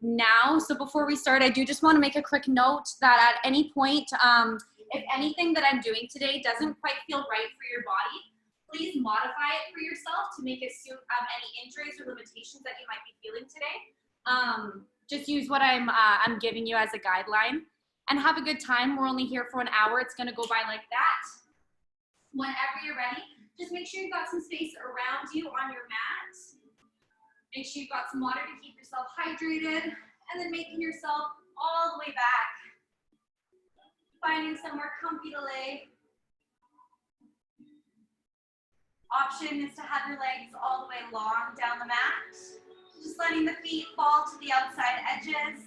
now. So before we start, I do just want to make a quick note that at any point, if anything that I'm doing today doesn't quite feel right for your body, please modify it for yourself to make it suit any injuries or limitations that you might be feeling today. Just use what I'm giving you as a guideline, and have a good time. We're only here for an hour. It's going to go by like that. Whenever you're ready, just make sure you've got some space around you on your mat. Make sure you've got some water to keep yourself hydrated, and then making yourself all the way back. Finding somewhere comfy to lay. Option is to have your legs all the way long down the mat. Just letting the feet fall to the outside edges.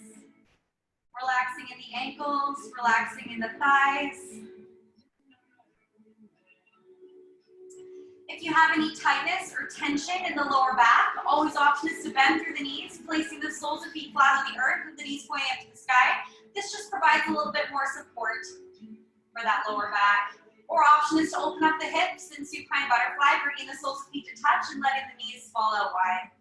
Relaxing in the ankles, relaxing in the thighs. If you have any tightness or tension in the lower back, always option is to bend through the knees, placing the soles of feet flat on the earth with the knees pointing up to the sky. This just provides a little bit more support for that lower back. Or option is to open up the hips in supine butterfly, bringing the soles of feet to touch and letting the knees fall out wide.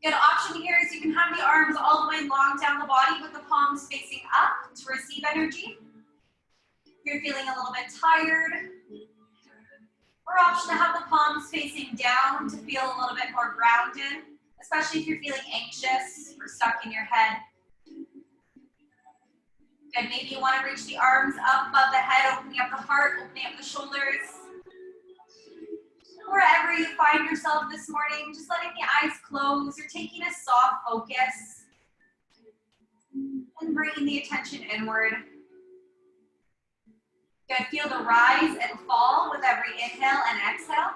Good option here is you can have the arms all the way long down the body with the palms facing up to receive energy. If you're feeling a little bit tired, or option to have the palms facing down to feel a little bit more grounded, especially if you're feeling anxious or stuck in your head. Good, maybe you want to reach the arms up above the head, opening up the heart, opening up the shoulders. Wherever you find yourself this morning, just letting the eyes close or taking a soft focus and bringing the attention inward. Good, feel the rise and fall with every inhale and exhale.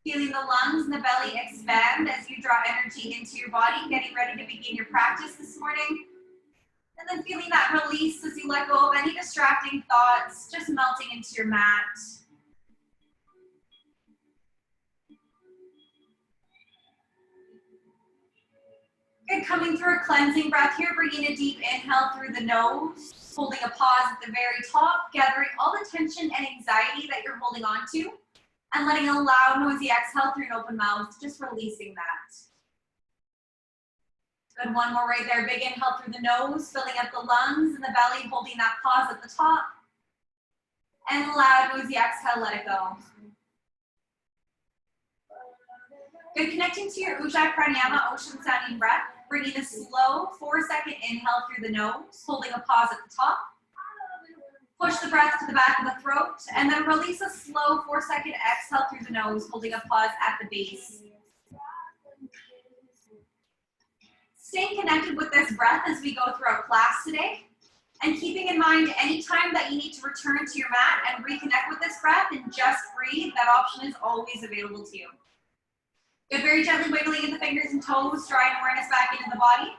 Feeling the lungs and the belly expand as you draw energy into your body, getting ready to begin your practice this morning. And then feeling that release as you let go of any distracting thoughts, just melting into your mat. Good, coming through a cleansing breath here, bringing a deep inhale through the nose, holding a pause at the very top, gathering all the tension and anxiety that you're holding on to, and letting a loud, noisy exhale through an open mouth, just releasing that. Good, one more right there. Big inhale through the nose, filling up the lungs and the belly, holding that pause at the top. And loud, noisy exhale, let it go. Good, connecting to your Ujjayi Pranayama, ocean sounding breath, bringing a slow 4-second inhale through the nose, holding a pause at the top. Push the breath to the back of the throat, and then release a slow 4-second exhale through the nose, holding a pause at the base. Staying connected with this breath as we go through our class today, and keeping in mind any time that you need to return to your mat and reconnect with this breath and just breathe, that option is always available to you. Good, very gently wiggling in the fingers and toes, drawing awareness back into the body.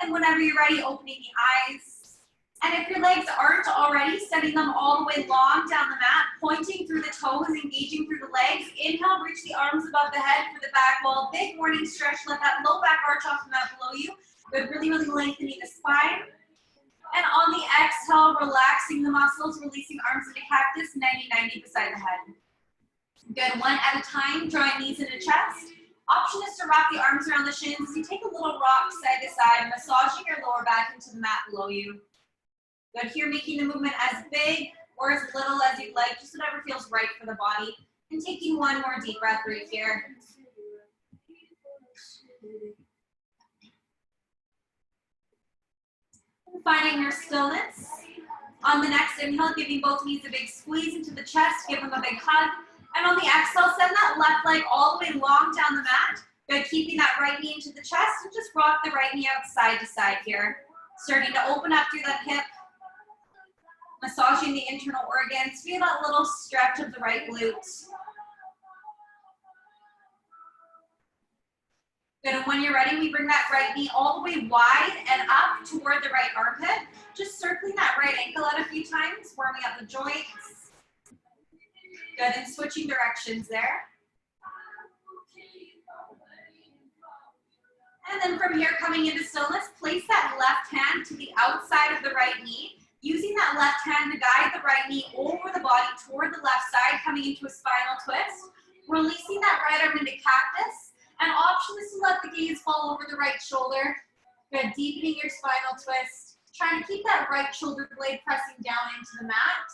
And whenever you're ready, opening the eyes. And if your legs aren't already, sending them all the way long down the mat, pointing through the toes, engaging through the legs. Inhale, reach the arms above the head for the back wall. Big morning stretch, let that low back arch off the mat below you. Good, really, really lengthening the spine. And on the exhale, relaxing the muscles, releasing arms into cactus, 90-90 beside the head. Good, one at a time, drawing knees into chest. Option is to wrap the arms around the shins as you take a little rock side to side, massaging your lower back into the mat below you. Good, here making the movement as big or as little as you'd like, just whatever feels right for the body. And taking one more deep breath right here. And finding your stillness. On the next inhale, giving both knees a big squeeze into the chest, give them a big hug. And on the exhale, send that left leg all the way long down the mat. Good, keeping that right knee into the chest, and just rock the right knee out side to side here. Starting to open up through that hip. Massaging the internal organs. Feel that little stretch of the right glute. Good, and when you're ready, we bring that right knee all the way wide and up toward the right armpit. Just circling that right ankle out a few times, warming up the joints. Good, and switching directions there. And then from here, coming into stillness, place that left hand to the outside of the right knee, using that left hand to guide the right knee over the body toward the left side, coming into a spinal twist. Releasing that right arm into cactus. And option is to let the gaze fall over the right shoulder. Good, deepening your spinal twist. Trying to keep that right shoulder blade pressing down into the mat.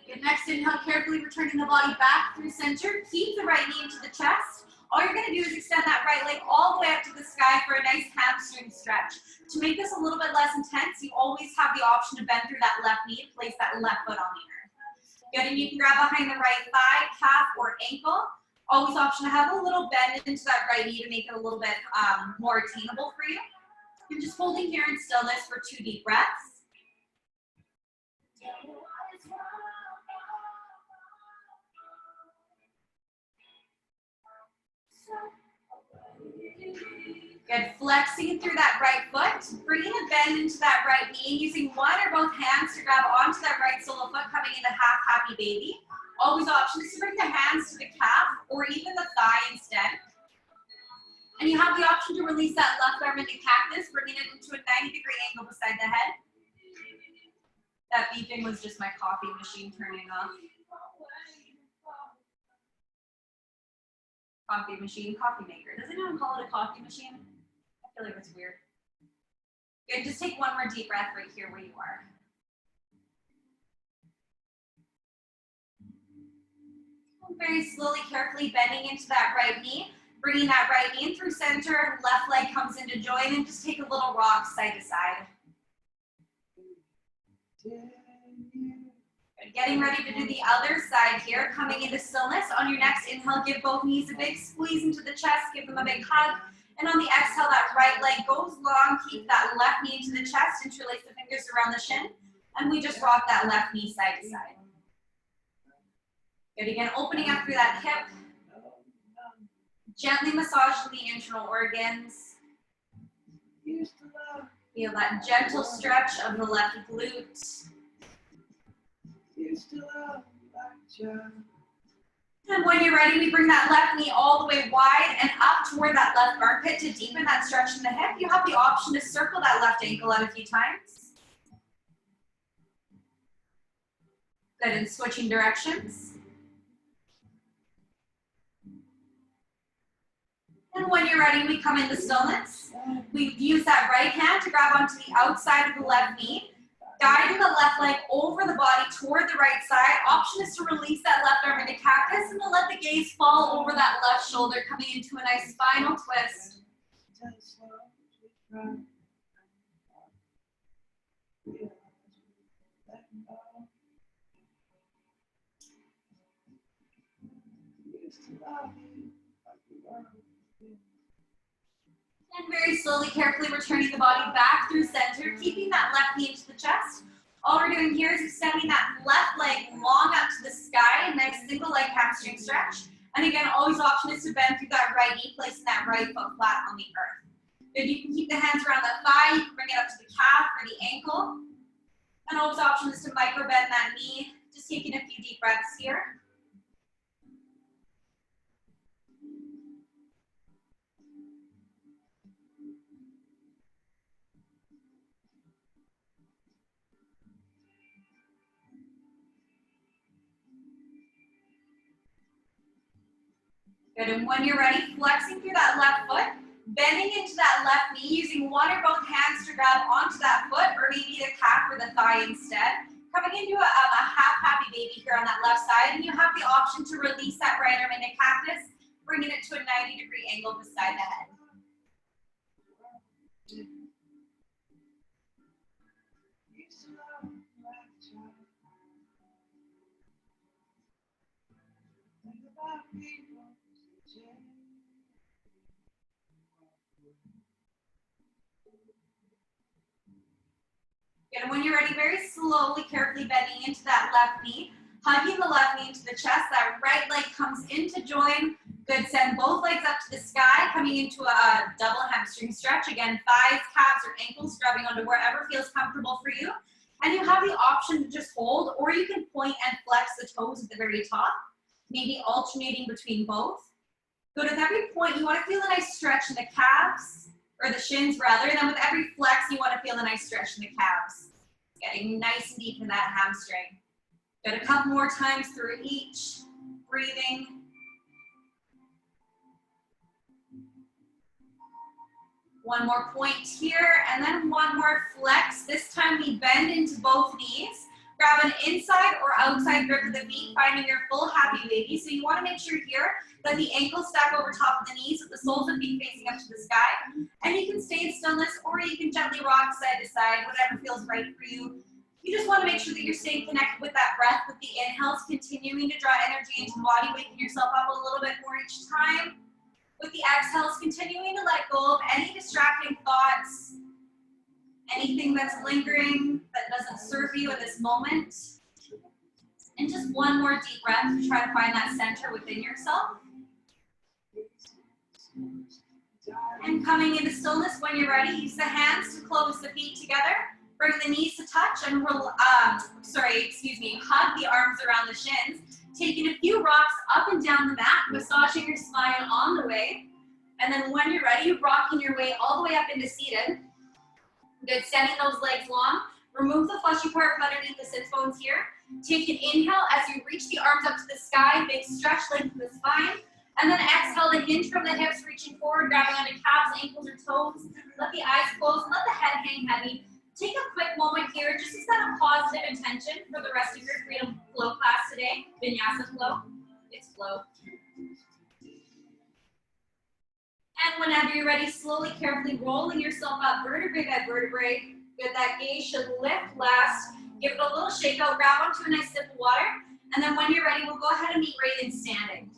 Good, next inhale, carefully returning the body back through center. Keep the right knee into the chest. All you're gonna do is extend that right leg all the way up to the sky for a nice hamstring stretch. To make this a little bit less intense, you always have the option to bend through that left knee and place that left foot on the earth. Good, and you can grab behind the right thigh, calf, or ankle. Always option to have a little bend into that right knee to make it a little bit more attainable for you. And just holding here in stillness for 2 deep breaths. Good, flexing through that right foot, bringing a bend into that right knee, using one or both hands to grab onto that right sole of foot, coming into half happy baby. Always options to bring the hands to the calf or even the thigh instead. And you have the option to release that left arm into cactus, bringing it into a 90-degree angle beside the head. That beeping was just my coffee machine turning off. Coffee machine, coffee maker. Does anyone call it a coffee machine? I feel like it's weird. Good, just take one more deep breath right here where you are. Very slowly, carefully bending into that right knee, bringing that right knee in through center, left leg comes into join, and just take a little rock side to side. Good. Getting ready to do the other side here, coming into stillness. On your next inhale, give both knees a big squeeze into the chest, give them a big hug. And on the exhale, that right leg goes long, keep that left knee into the chest, interlace the fingers around the shin, and we just rock that left knee side to side. Good, again, opening up through that hip. Gently massaging the internal organs. Feel that gentle stretch of the left glute. And when you're ready, we bring that left knee all the way wide and up toward that left armpit to deepen that stretch in the hip. You have the option to circle that left ankle out a few times. Good, and switching directions. And when you're ready, we come into stillness. We use that right hand to grab onto the outside of the left knee, guiding the left leg over the body toward the right side. Option is to release that left arm into cactus and to let the gaze fall over that left shoulder, coming into a nice spinal twist. And very slowly, carefully returning the body back through center, keeping that left knee into the chest. All we're doing here is extending that left leg long up to the sky, a nice single leg hamstring stretch. And again, always option is to bend through that right knee, placing that right foot flat on the earth. Good, you can keep the hands around the thigh, you can bring it up to the calf or the ankle. And always option is to micro bend that knee, just taking a few deep breaths here. Good, and when you're ready, flexing through that left foot, bending into that left knee, using one or both hands to grab onto that foot, or maybe the calf or the thigh instead. Coming into a half happy baby here on that left side, and you have the option to release that right arm into cactus, bringing it to a 90-degree angle beside the head. Good, and when you're ready, very slowly, carefully bending into that left knee, hugging the left knee into the chest, that right leg comes into join. Good, send both legs up to the sky, coming into a double hamstring stretch. Again, thighs, calves, or ankles, grabbing onto wherever feels comfortable for you. And you have the option to just hold, or you can point and flex the toes at the very top, maybe alternating between both. Good, with every point, you want to feel a nice stretch in the calves or the shins rather. Then with every flex, you want to feel a nice stretch in the calves. Getting nice and deep in that hamstring. Good, a couple more times through each. Breathing. One more point here, and then one more flex. This time we bend into both knees. Grab an inside or outside grip of the feet, finding your full happy baby. So you want to make sure here that the ankles stack over top of the knees with the soles of the feet facing up to the sky. And you can stay in stillness, or you can gently rock side to side, whatever feels right for you. You just want to make sure that you're staying connected with that breath, with the inhales, continuing to draw energy into the body, waking yourself up a little bit more each time. With the exhales, continuing to let go of any distracting thoughts, anything that's lingering that doesn't serve you in this moment. And just one more deep breath to try to find that center within yourself. And coming into stillness when you're ready, use the hands to close the feet together. Bring the knees to touch and hug the arms around the shins. Taking a few rocks up and down the mat, massaging your spine on the way. And then when you're ready, rocking your way all the way up into seated. Good, sending those legs long. Remove the fleshy part from underneath the sits bones here. Take an inhale as you reach the arms up to the sky, big stretch, lengthen the spine. And then exhale to hinge from the hips, reaching forward, grabbing onto calves, ankles, or toes. Let the eyes close, let the head hang heavy. Take a quick moment here just to set a positive intention for the rest of your Freedom Flow class today. Vinyasa flow. It's flow. And whenever you're ready, slowly, carefully rolling yourself up vertebrae by vertebrae. Good, that gaze should lift last. Give it a little shake out, grab onto a nice sip of water. And then when you're ready, we'll go ahead and meet right in standing.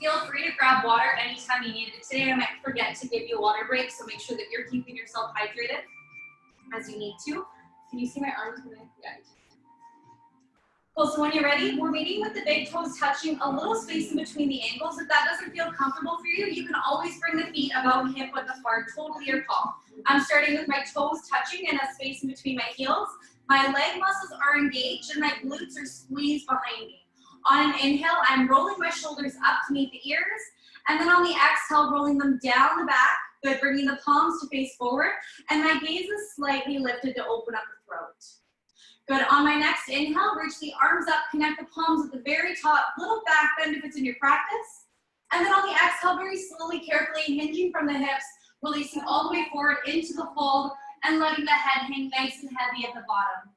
Feel free to grab water anytime you need it. Today I might forget to give you a water break, so make sure that you're keeping yourself hydrated as you need to. Can you see my arms? Yeah. Cool, so when you're ready, we're meeting with the big toes touching, a little space in between the ankles. If that doesn't feel comfortable for you, you can always bring the feet about hip width apart, totally your call. I'm starting with my toes touching and a space in between my heels. My leg muscles are engaged and my glutes are squeezed behind me. On an inhale, I'm rolling my shoulders up to meet the ears, and then on the exhale, rolling them down the back. Good, bringing the palms to face forward, and my gaze is slightly lifted to open up the throat. Good, on my next inhale, reach the arms up, connect the palms at the very top, little back bend if it's in your practice. And then on the exhale, very slowly, carefully, hinging from the hips, releasing all the way forward into the fold, and letting the head hang nice and heavy at the bottom.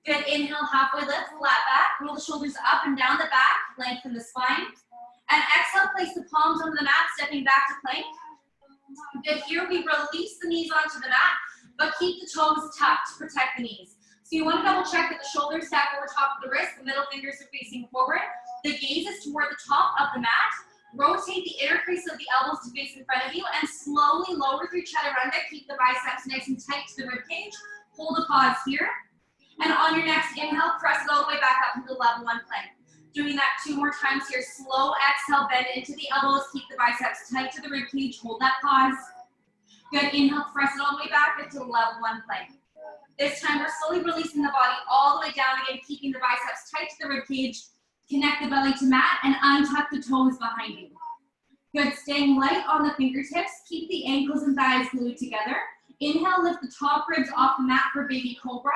Good, inhale, halfway lift, flat back, roll the shoulders up and down the back, lengthen the spine. And exhale, place the palms on the mat, stepping back to plank. Good, here we release the knees onto the mat, but keep the toes tucked to protect the knees. So you want to double check that the shoulders stack over top of the wrist, the middle fingers are facing forward. The gaze is toward the top of the mat. Rotate the inner crease of the elbows to face in front of you and slowly lower through chaturanga. Keep the biceps nice and tight to the ribcage. Hold a pause here. And on your next inhale, press it all the way back up into level one plank. Doing that 2 more times here. Slow exhale, bend into the elbows. Keep the biceps tight to the ribcage. Hold that pause. Good, inhale, press it all the way back into level one plank. This time we're slowly releasing the body all the way down again, keeping the biceps tight to the ribcage. Connect the belly to mat and untuck the toes behind you. Good, staying light on the fingertips. Keep the ankles and thighs glued together. Inhale, lift the top ribs off the mat for baby cobra.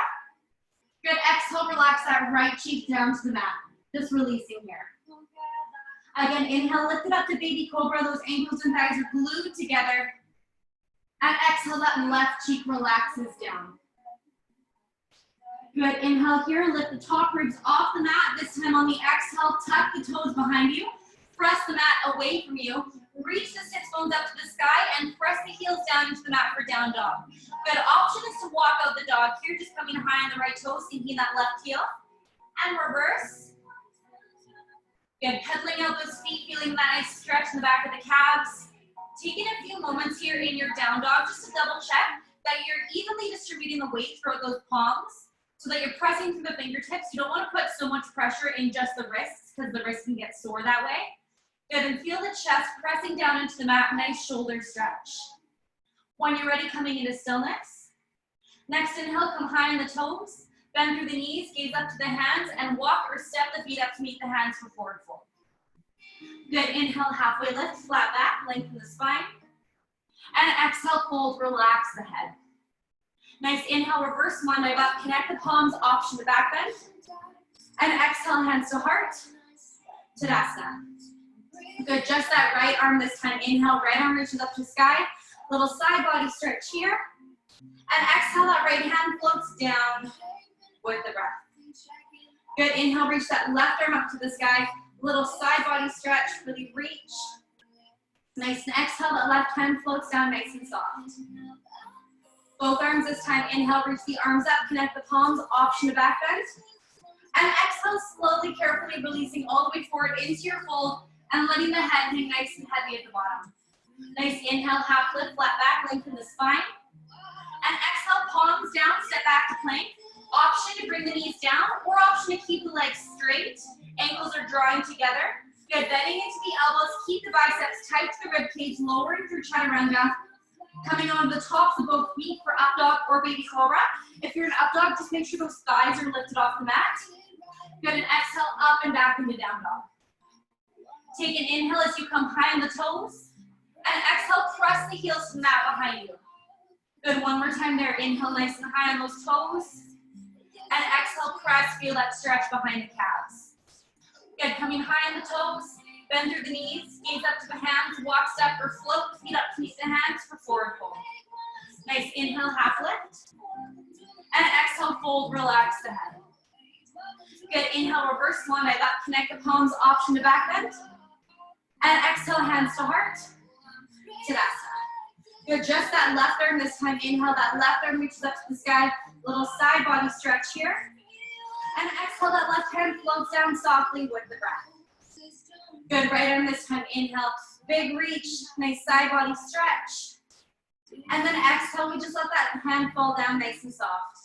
Good, exhale, relax that right cheek down to the mat. Just releasing here. Again, inhale, lift it up to baby cobra. Those ankles and thighs are glued together. And exhale, that left cheek relaxes down. Good, inhale here, lift the top ribs off the mat. This time on the exhale, tuck the toes behind you. Press the mat away from you. Reach the sits bones up to the sky and press the heels down into the mat for down dog. Good, option is to walk out the dog here, just coming high on the right toe, sinking that left heel. And reverse. Good, pedaling out those feet, feeling that nice stretch in the back of the calves. Taking a few moments here in your down dog just to double check that you're evenly distributing the weight throughout those palms so that you're pressing through the fingertips. You don't want to put so much pressure in just the wrists because the wrists can get sore that way. Good, and feel the chest pressing down into the mat, nice shoulder stretch. When you're ready, coming into stillness. Next inhale, come high on the toes, bend through the knees, gaze up to the hands, and walk or step the feet up to meet the hands for forward fold. Good, inhale, halfway lift, flat back, lengthen the spine. And exhale, fold, relax the head. Nice, inhale, reverse one leg up, connect the palms, option to back bend. And exhale, hands to heart, Tadasana. Good, just that right arm this time. Inhale, right arm reaches up to sky. Little side body stretch here. And exhale, that right hand floats down with the breath. Good, inhale, reach that left arm up to the sky. Little side body stretch, really reach. Nice, and exhale, that left hand floats down nice and soft. Both arms this time. Inhale, reach the arms up, connect the palms, option to back bend. And exhale, slowly, carefully releasing all the way forward into your fold and letting the head hang nice and heavy at the bottom. Nice, inhale, half lift, flat back, lengthen the spine. And exhale, palms down, step back to plank. Option to bring the knees down or option to keep the legs straight. Ankles are drawing together. Good, bending into the elbows, keep the biceps tight to the rib cage, lowering through chaturanga. Coming onto the tops of both feet for up dog or baby cobra. If you're an up dog, just make sure those thighs are lifted off the mat. Good, and exhale, up and back into down dog. Take an inhale as you come high on the toes. And exhale, press the heels to the mat behind you. Good, one more time there. Inhale, nice and high on those toes. And exhale, press, feel that stretch behind the calves. Good, coming high on the toes, bend through the knees, gaze up to the hands, walk, step, or float, feet up to meet the hands for forward fold. Nice, inhale, half lift. And exhale, fold, relax the head. Good, inhale, reverse one leg up, connect the palms, option to back bend. And exhale, hands to heart, Tadasana. Good, just that left arm this time. Inhale, that left arm reaches up to the sky. Little side body stretch here. And exhale, that left hand floats down softly with the breath. Good, right arm this time. Inhale, big reach, nice side body stretch. And then exhale, we just let that hand fall down nice and soft.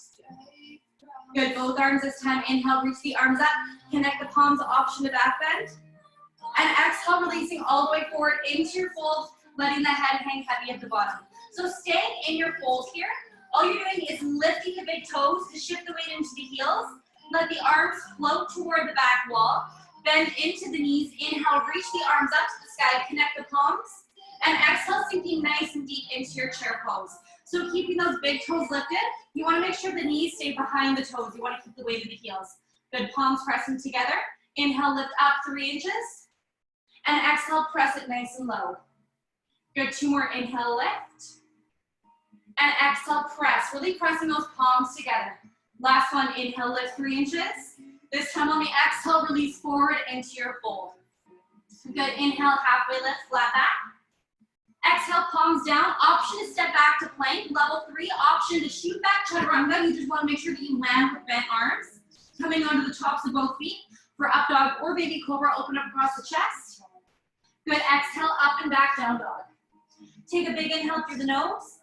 Good, both arms this time. Inhale, reach the arms up, connect the palms, option to back bend. And exhale, releasing all the way forward into your fold, letting the head hang heavy at the bottom. So staying in your fold here, all you're doing is lifting the big toes to shift the weight into the heels. Let the arms float toward the back wall. Bend into the knees. Inhale, reach the arms up to the sky, connect the palms. And exhale, sinking nice and deep into your chair pose. So keeping those big toes lifted, you want to make sure the knees stay behind the toes. You want to keep the weight of the heels. Good, palms pressing together. Inhale, lift up 3 inches. And exhale, press it nice and low. Good, 2 more. Inhale, lift. And exhale, press. Really pressing those palms together. Last one, inhale, lift 3 inches. This time on the exhale, release forward into your fold. Good, inhale, halfway lift, flat back. Exhale, palms down. Option to step back to plank. Level 3, option to shoot back chaturanga. You just want to make sure that you land with bent arms. Coming onto the tops of both feet. For up dog or baby cobra, open up across the chest. Good, exhale, up and back, down dog. Take a big inhale through the nose.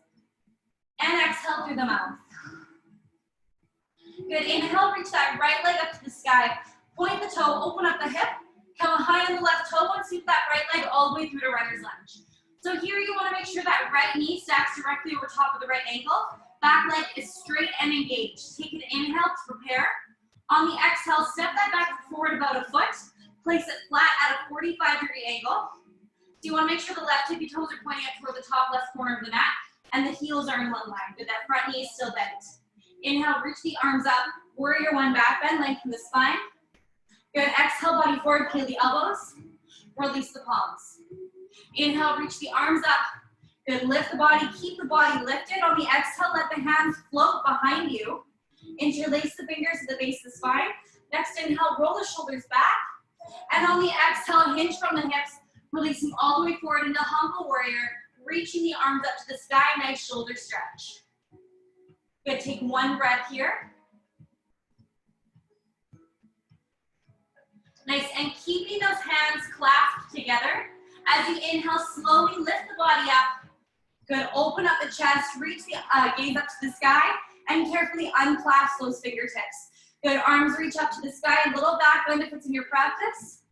And exhale through the mouth. Good, inhale, reach that right leg up to the sky. Point the toe, open up the hip. Come high on the left toe and sweep that right leg all the way through to runner's lunge. So here you want to make sure that right knee stacks directly over top of the right ankle. Back leg is straight and engaged. Take an inhale to prepare. On the exhale, step that back forward about a foot. Place it flat at a 45-degree angle. So you want to make sure the left tippy toes are pointing up toward the top left corner of the mat and the heels are in one line. Good, that front knee is still bent. Inhale, reach the arms up. Warrior 1, back bend, lengthen the spine. Good, exhale, body forward, peel the elbows. Release the palms. Inhale, reach the arms up. Good, lift the body, keep the body lifted. On the exhale, let the hands float behind you. Interlace the fingers at the base of the spine. Next inhale, roll the shoulders back. And on the exhale, hinge from the hips, releasing all the way forward into humble warrior, reaching the arms up to the sky, nice shoulder stretch. Good, take 1 breath here. Nice, and keeping those hands clasped together. As you inhale, slowly lift the body up. Good, open up the chest, reach the gaze up to the sky, and carefully unclasp those fingertips. Good, arms reach up to the sky, a little back bend if it's in your practice.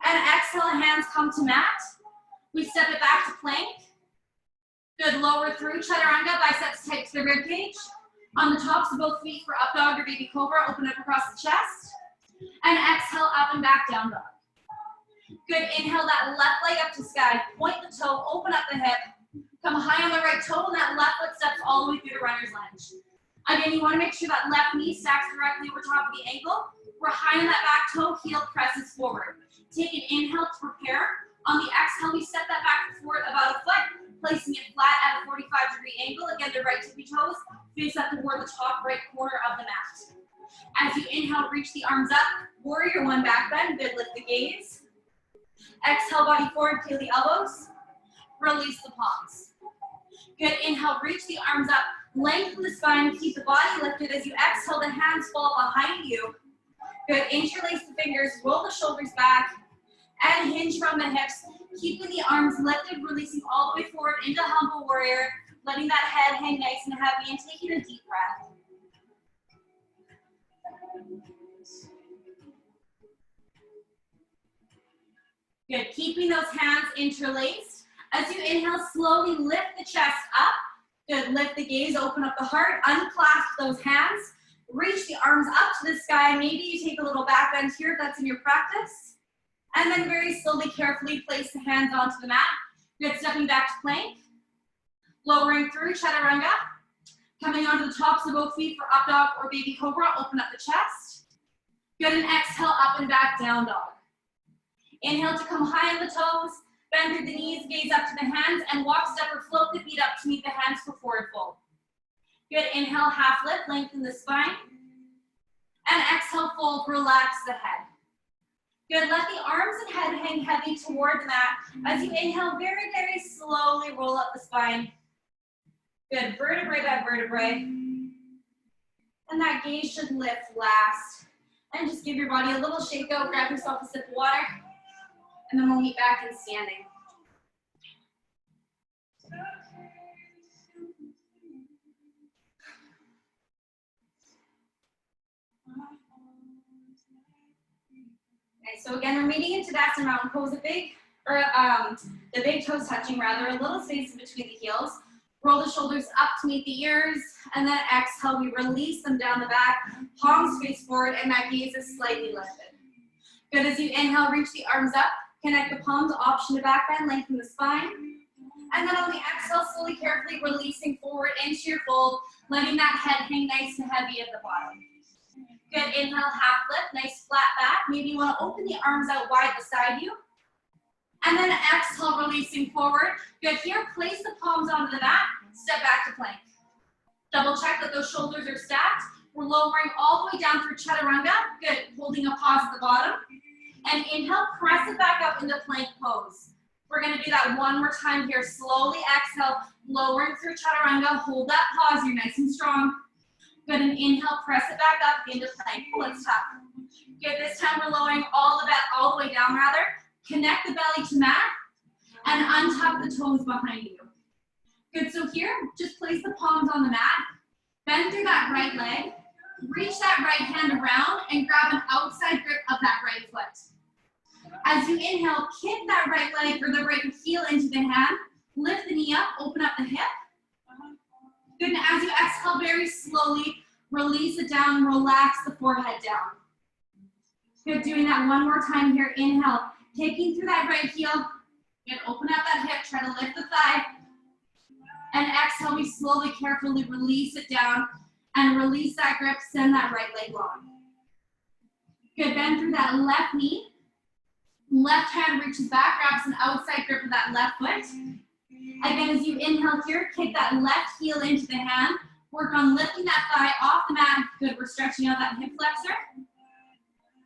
And exhale, hands come to mat. We step it back to plank. Good, lower through chaturanga, biceps tight to the rib cage. On the tops of both feet for up dog or baby cobra, open up across the chest. And exhale, up and back, down dog. Good, inhale that left leg up to sky, point the toe, open up the hip, come high on the right toe, and that left foot steps all the way through to runner's lunge. Again, you wanna make sure that left knee stacks directly over top of the ankle. We're high on that back toe, heel presses forward. Take an inhale to prepare. On the exhale, we step that back forward about a foot, placing it flat at a 45-degree angle. Again, the right tippy toes face up toward the top right corner of the mat. As you inhale, reach the arms up. Warrior one, back bend. Good, lift the gaze. Exhale, body forward, peel the elbows. Release the palms. Good, inhale, reach the arms up. Lengthen the spine, keep the body lifted. As you exhale, the hands fall behind you. Good, interlace the fingers, roll the shoulders back, and hinge from the hips. Keeping the arms lifted, releasing all the way forward into humble warrior, letting that head hang nice and heavy, and taking a deep breath. Good, keeping those hands interlaced. As you inhale, slowly lift the chest up. Good, lift the gaze, open up the heart, unclasp those hands, reach the arms up to the sky. Maybe you take a little back bend here if that's in your practice. And then very slowly, carefully place the hands onto the mat. Good, stepping back to plank. Lowering through chaturanga. Coming onto the tops of both feet for up dog or baby cobra, open up the chest. Good, and exhale, up and back, down dog. Inhale to come high on the toes, bend through the knees, gaze up to the hands, and walk, step, or float the feet up to meet the hands for forward fold. Good, inhale, half lift, lengthen the spine. And exhale, fold, relax the head. Good, let the arms and head hang heavy toward the mat. As you inhale, very, very slowly roll up the spine. Good, vertebrae by vertebrae. And that gaze should lift last. And just give your body a little shake out, grab yourself a sip of water, and then we'll meet back in standing. Okay, so again, we're meeting in Tadasana Mountain Pose, the big toes touching rather, a little space in between the heels. Roll the shoulders up to meet the ears, and then exhale, we release them down the back, palms face forward, and that gaze is slightly lifted. Good, as you inhale, reach the arms up, connect the palms, option to back bend, lengthen the spine. And then on the exhale, slowly, carefully releasing forward into your fold, letting that head hang nice and heavy at the bottom. Good, inhale, half lift, nice flat back. Maybe you want to open the arms out wide beside you. And then exhale, releasing forward. Good, here, place the palms onto the mat, step back to plank. Double check that those shoulders are stacked. We're lowering all the way down through chaturanga. Good, holding a pause at the bottom. And inhale, press it back up into plank pose. We're gonna do that one more time here. Slowly exhale, lowering through chaturanga. Hold that pause, you're nice and strong. Good, and inhale, press it back up into plank. Oh, it's tough. Good, this time we're lowering all the way down rather. Connect the belly to mat and untuck the toes behind you. Good, so here, just place the palms on the mat. Bend through that right leg. Reach that right hand around and grab an outside grip of that right foot. As you inhale, kick that right leg or the right heel into the hand. Lift the knee up, open up the hip. Good, and as you exhale, very slowly, release it down, relax the forehead down. Good, doing that one more time here. Inhale, kicking through that right heel. Good, open up that hip, try to lift the thigh. And exhale, we slowly, carefully release it down and release that grip, send that right leg long. Good, bend through that left knee. Left hand reaches back, grabs an outside grip of that left foot. Again, as you inhale here, kick that left heel into the hand. Work on lifting that thigh off the mat. Good, we're stretching out that hip flexor.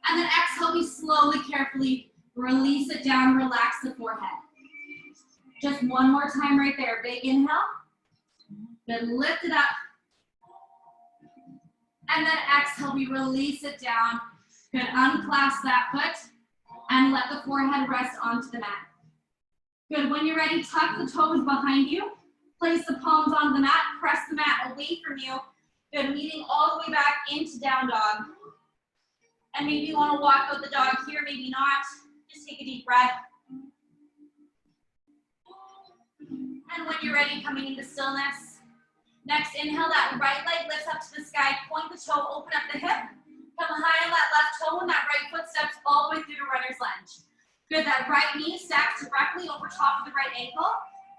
And then exhale, we slowly, carefully release it down, relax the forehead. Just one more time right there. Big inhale. Good, lift it up. And then exhale, we release it down. Good, unclasp that foot and let the forehead rest onto the mat. Good, when you're ready, tuck the toes behind you. Place the palms onto the mat, press the mat away from you. Good, meeting all the way back into down dog. And maybe you want to walk out the dog here, maybe not. Just take a deep breath. And when you're ready, coming into stillness. Next, inhale, that right leg lifts up to the sky, point the toe, open up the hip. Come high on that left toe, and that right foot steps all the way through to runner's lunge. Good, that right directly over top of the right ankle.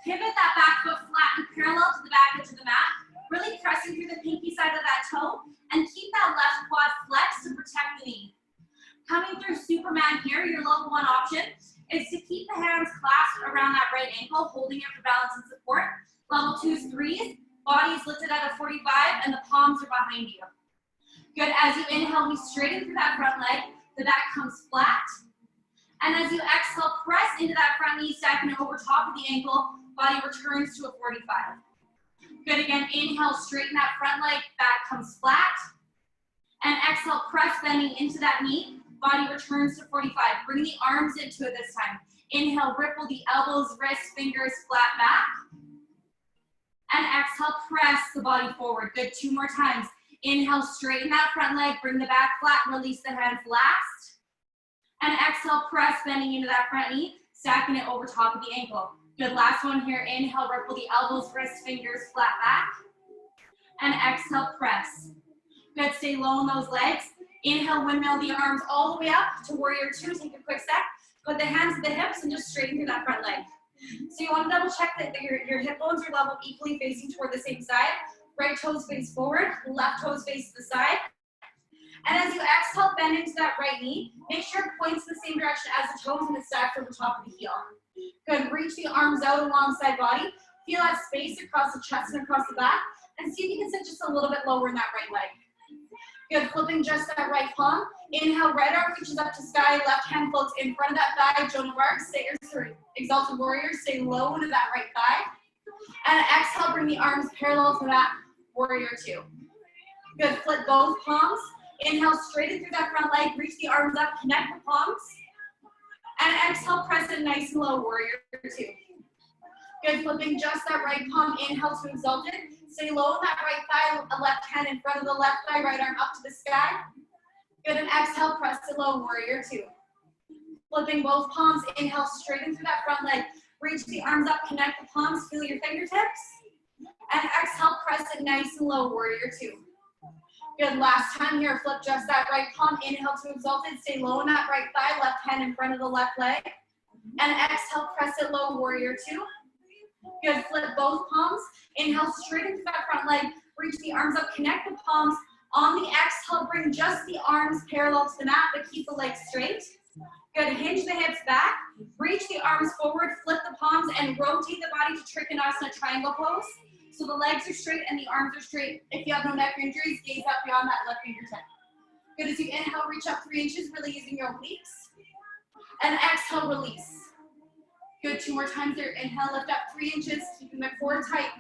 Pivot that back foot flat and parallel to the back edge of the mat. Really pressing through the pinky side of that toe and keep that left quad flexed to protect the knee. Coming through Superman here, your level 1 option is to keep the hands clasped around that right ankle, holding it for balance and support. Level 2s, 3s, body is lifted at a 45 and the palms are behind you. Good, as you inhale, we straighten through that front leg, the back comes flat. And as you exhale, press into that front knee, stacking it over top of the ankle, body returns to a 45. Good, again, inhale, straighten that front leg, back comes flat. And exhale, press bending into that knee, body returns to 45. Bring the arms into it this time. Inhale, ripple the elbows, wrists, fingers, flat back. And exhale, press the body forward. Good, 2 more times. Inhale, straighten that front leg, bring the back flat, release the hands last. And exhale, press bending into that front knee, stacking it over top of the ankle. Good, last one here. Inhale, ripple the elbows, wrists, fingers, flat back. And exhale, press. Good, stay low in those legs. Inhale, windmill the arms all the way up to warrior 2. Take a quick step. Put the hands at the hips and just straighten through that front leg. So you want to double check that your hip bones are level equally facing toward the same side. Right toes face forward, left toes face to the side. And as you exhale, bend into that right knee. Make sure it points the same direction as the toes and it's stacked over the top of the heel. Good, reach the arms out alongside body. Feel that space across the chest and across the back. And see if you can sit just a little bit lower in that right leg. Good, flipping just that right palm. Inhale, right arm reaches up to sky, left hand floats in front of that thigh, Jonah Bark, exalted warrior, stay low into that right thigh. And exhale, bring the arms parallel to that, warrior 2. Good, flip both palms. Inhale, straighten through that front leg, reach the arms up, connect the palms. And exhale, press it nice and low, warrior 2. Good, flipping just that right palm, inhale to exalted. Stay low in that right thigh, left hand in front of the left thigh, right arm up to the sky. Good, and exhale, press it low, warrior 2. Flipping both palms, inhale, straighten through that front leg. Reach the arms up, connect the palms, feel your fingertips. And exhale, press it nice and low, warrior 2. Good, last time here, flip just that right palm, inhale to exalted, stay low in that right thigh, left hand in front of the left leg. And exhale, press it low, warrior 2. Good, flip both palms, inhale, straighten through that front leg, reach the arms up, connect the palms. On the exhale, bring just the arms parallel to the mat, but keep the legs straight. Good, hinge the hips back, reach the arms forward, flip the palms, and rotate the body to Trikonasana triangle pose. So the legs are straight and the arms are straight. If you have no neck injuries, gaze up beyond that left fingertip. Good, as you inhale, reach up 3 inches, really using your obliques. And exhale, release. Good, 2 more times there. Inhale, lift up 3 inches, keeping the core tight.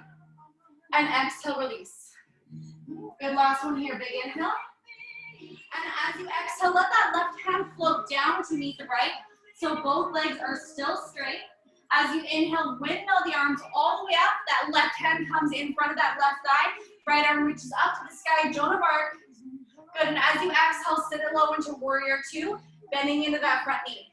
And exhale, release. Good, last one here, big inhale. And as you exhale, let that left hand float down to meet the right. So both legs are still straight. As you inhale, windmill the arms all the way up. That left hand comes in front of that left thigh. Right arm reaches up to the sky, Jonah Bark. Good, and as you exhale, sit it low into warrior 2, bending into that front knee.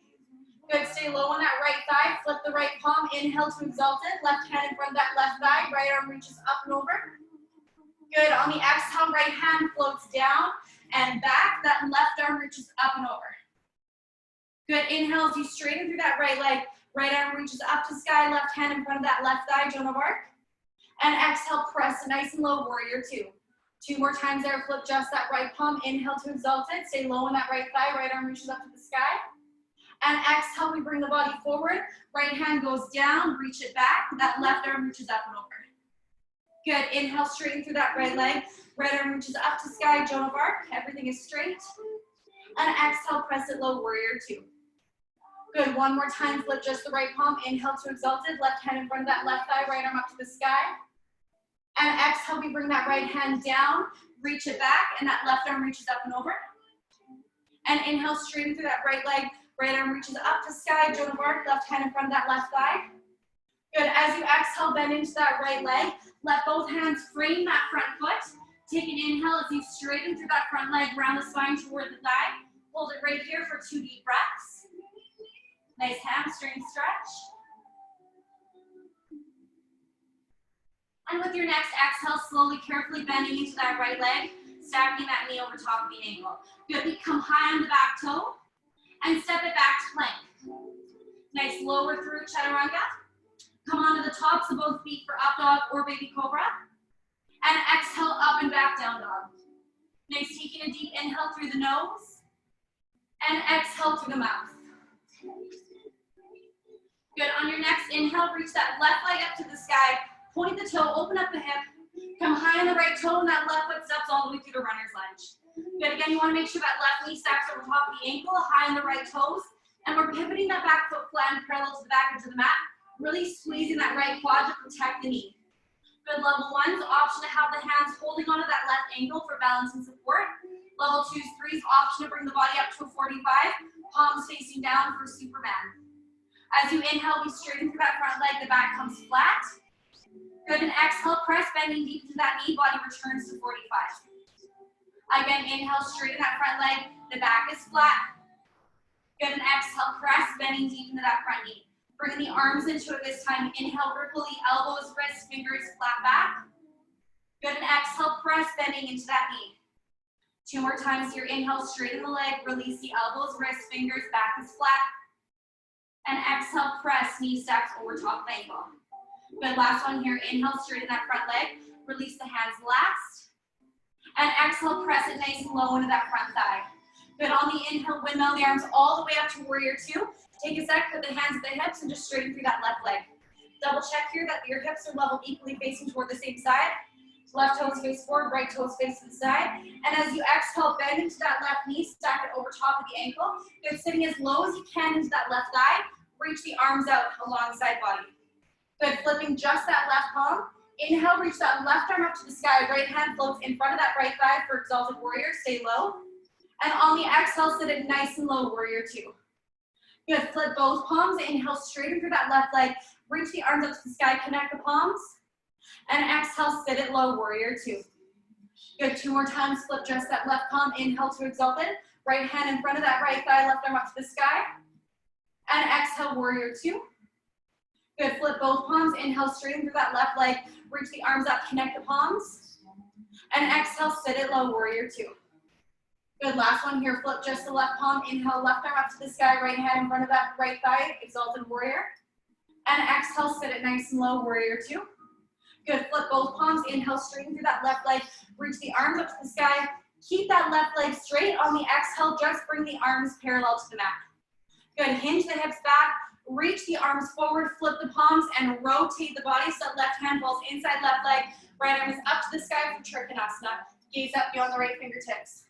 Good, stay low on that right thigh, flip the right palm, inhale to exalted, left hand in front of that left thigh, right arm reaches up and over. Good, on the exhale, right hand floats down and back, that left arm reaches up and over. Good, inhale as you straighten through that right leg, right arm reaches up to sky, left hand in front of that left thigh, Jonah Bark. And exhale, press nice and low, warrior 2. 2 more times there, flip just that right palm, inhale to exalted, stay low on that right thigh, right arm reaches up to the sky. And exhale, we bring the body forward, right hand goes down, reach it back, that left arm reaches up and over. Good, inhale, straighten through that right leg, right arm reaches up to sky, Jonah Bark, everything is straight. And exhale, press it low, warrior 2. Good, 1 more time, flip just the right palm, inhale to exalted, left hand in front of that left thigh, right arm up to the sky. And exhale, we bring that right hand down, reach it back, and that left arm reaches up and over. And inhale, straighten through that right leg, right arm reaches up to sky, Jonah Bark, left hand in front of that left thigh. Good, as you exhale, bend into that right leg, let both hands frame that front foot. Take an inhale as you straighten through that front leg, round the spine toward the thigh. Hold it right here for 2 deep breaths. Nice hamstring stretch. And with your next exhale, slowly, carefully bending into that right leg, stacking that knee over top of the ankle. Good, we come high on the back toe and step it back to plank. Nice, lower through chaturanga. Come onto the tops of both feet for up dog or baby cobra. And exhale, up and back, down dog. Nice, taking a deep inhale through the nose. And exhale through the mouth. Good, on your next inhale, reach that left leg up to the sky. Point the toe, open up the hip. Come high on the right toe, and that left foot steps all the way through the runner's lunge. Good, again, you wanna make sure that left knee stacks over top of the ankle, high on the right toes. And we're pivoting that back foot flat and parallel to the back edge of the mat. Really squeezing that right quad to protect the knee. Good, level one's option to have the hands holding onto that left ankle for balance and support. Level 2's, 3's option to bring the body up to a 45, palms facing down for Superman. As you inhale, we straighten through that front leg, the back comes flat. Good, and exhale, press, bending deep into that knee, body returns to 45. Again, inhale, straighten that front leg, the back is flat. Good, and exhale, press, bending deep into that front knee. Bringing the arms into it this time. Inhale, ripple the elbows, wrists, fingers, flat back. Good, and exhale, press, bending into that knee. 2 more times here. Inhale, straighten the leg, release the elbows, wrists, fingers, back is flat. And exhale, press, knee stacks over top of ankle. Good, last one here. Inhale, straighten that front leg, release the hands last. And exhale, press it nice and low into that front thigh. Good, on the inhale, windmill the arms all the way up to warrior 2. Take a sec, put the hands at the hips and just straighten through that left leg. Double check here that your hips are level equally facing toward the same side. Left toes face forward, right toes face to the side. And as you exhale, bend into that left knee, stack it over top of the ankle. Good, sitting as low as you can into that left thigh. Reach the arms out alongside body. Good, flipping just that left palm. Inhale, reach that left arm up to the sky. Right hand floats in front of that right thigh for exalted warrior. Stay low. And on the exhale, sit it nice and low, warrior 2. Good, flip both palms. Inhale, straighten through that left leg. Reach the arms up to the sky, connect the palms. And exhale, sit it low, warrior 2. Good, 2 more times, flip just that left palm. Inhale to exalted. Right hand in front of that right thigh, left arm up to the sky. And exhale, warrior 2. Good, flip both palms. Inhale, straighten through that left leg. Reach the arms up, connect the palms. And exhale, sit it low, warrior 2. Good, last one here, flip just the left palm. Inhale, left arm up to the sky, right hand in front of that right thigh, exalted warrior. And exhale, sit it nice and low, warrior 2. Good, flip both palms. Inhale, straighten through that left leg. Reach the arms up to the sky. Keep that left leg straight. On the exhale, just bring the arms parallel to the mat. Good, hinge the hips back. Reach the arms forward, flip the palms, and rotate the body so that left hand falls inside left leg. Right arm is up to the sky for Trikonasana. Gaze up beyond the right fingertips.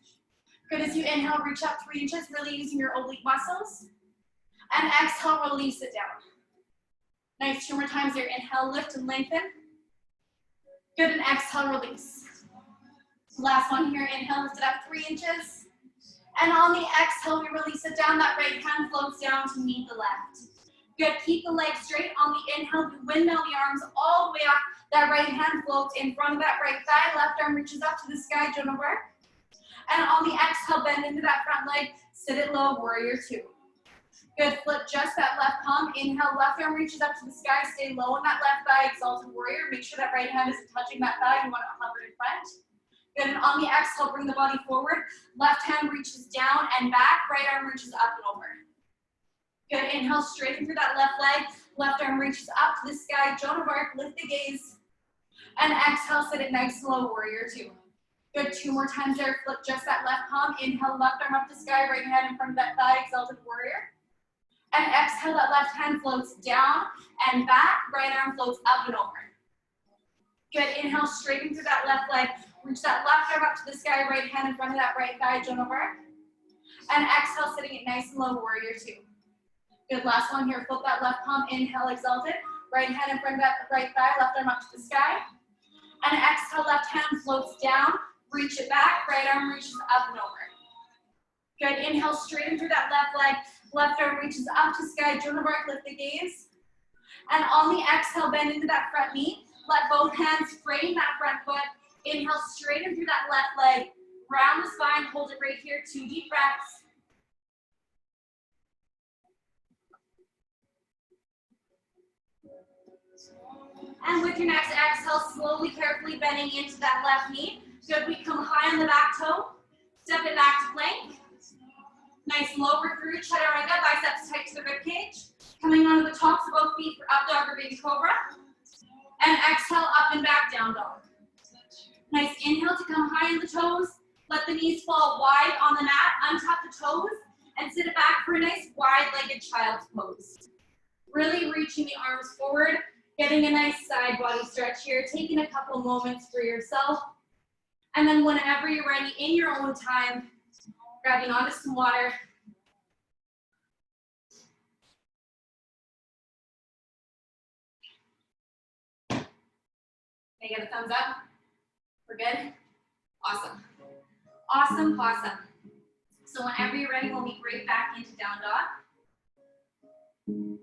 Good, as you inhale, reach up 3 inches, really using your oblique muscles. And exhale, release it down. Nice, 2 more times here. Inhale, lift and lengthen. Good, and exhale, release. Last one here. Inhale, lift it up 3 inches. And on the exhale, we release it down. That right hand floats down to meet the left. Good, keep the legs straight. On the inhale, we windmill the arms all the way up. That right hand floats in front of that right thigh. Left arm reaches up to the sky, Jonah work. And on the exhale, bend into that front leg. Sit it low, warrior 2. Good, flip just that left palm. Inhale, left arm reaches up to the sky. Stay low on that left thigh, exalted warrior. Make sure that right hand isn't touching that thigh. You want to hover in front. Good, and on the exhale, bring the body forward. Left hand reaches down and back. Right arm reaches up and over. Good, inhale, straighten through that left leg. Left arm reaches up to the sky. Jonah bark, lift the gaze. And exhale, sit it nice and low, warrior 2. Good, 2 more times there. Flip just that left palm. Inhale, left arm up to sky. Right hand in front of that thigh, exalted warrior. And exhale, that left hand floats down and back. Right arm floats up and over. Good, inhale, straighten through that left leg. Reach that left arm up to the sky. Right hand in front of that right thigh, Jonah bark. And exhale, sitting it nice and low, warrior 2. Good, last one here. Flip that left palm. Inhale, exalted. Right hand in front of that right thigh. Left arm up to the sky. And exhale, left hand floats down. Reach it back. Right arm reaches up and over. Good, inhale, straighten through that left leg. Left arm reaches up to sky. Jonah bark, lift the gaze. And on the exhale, bend into that front knee. Let both hands frame that front foot. Inhale, straighten through that left leg. Round the spine, hold it right here. 2 deep breaths. And with your next exhale, slowly, carefully bending into that left knee. Good, we come high on the back toe. Step it back to plank. Nice, lower through chaturanga, biceps tight to the rib cage. Coming onto the tops of both feet for up dog or baby cobra. And exhale, up and back, down dog. Nice inhale to come high on the toes. Let the knees fall wide on the mat. Untap the toes and sit it back for a nice wide-legged child's pose. Really reaching the arms forward, getting a nice side body stretch here, taking a couple moments for yourself. And then whenever you're ready, in your own time, grabbing onto some water. Can I get a thumbs up? We're good? Awesome. Awesome, awesome. So whenever you're ready, we'll meet right back into down dog. And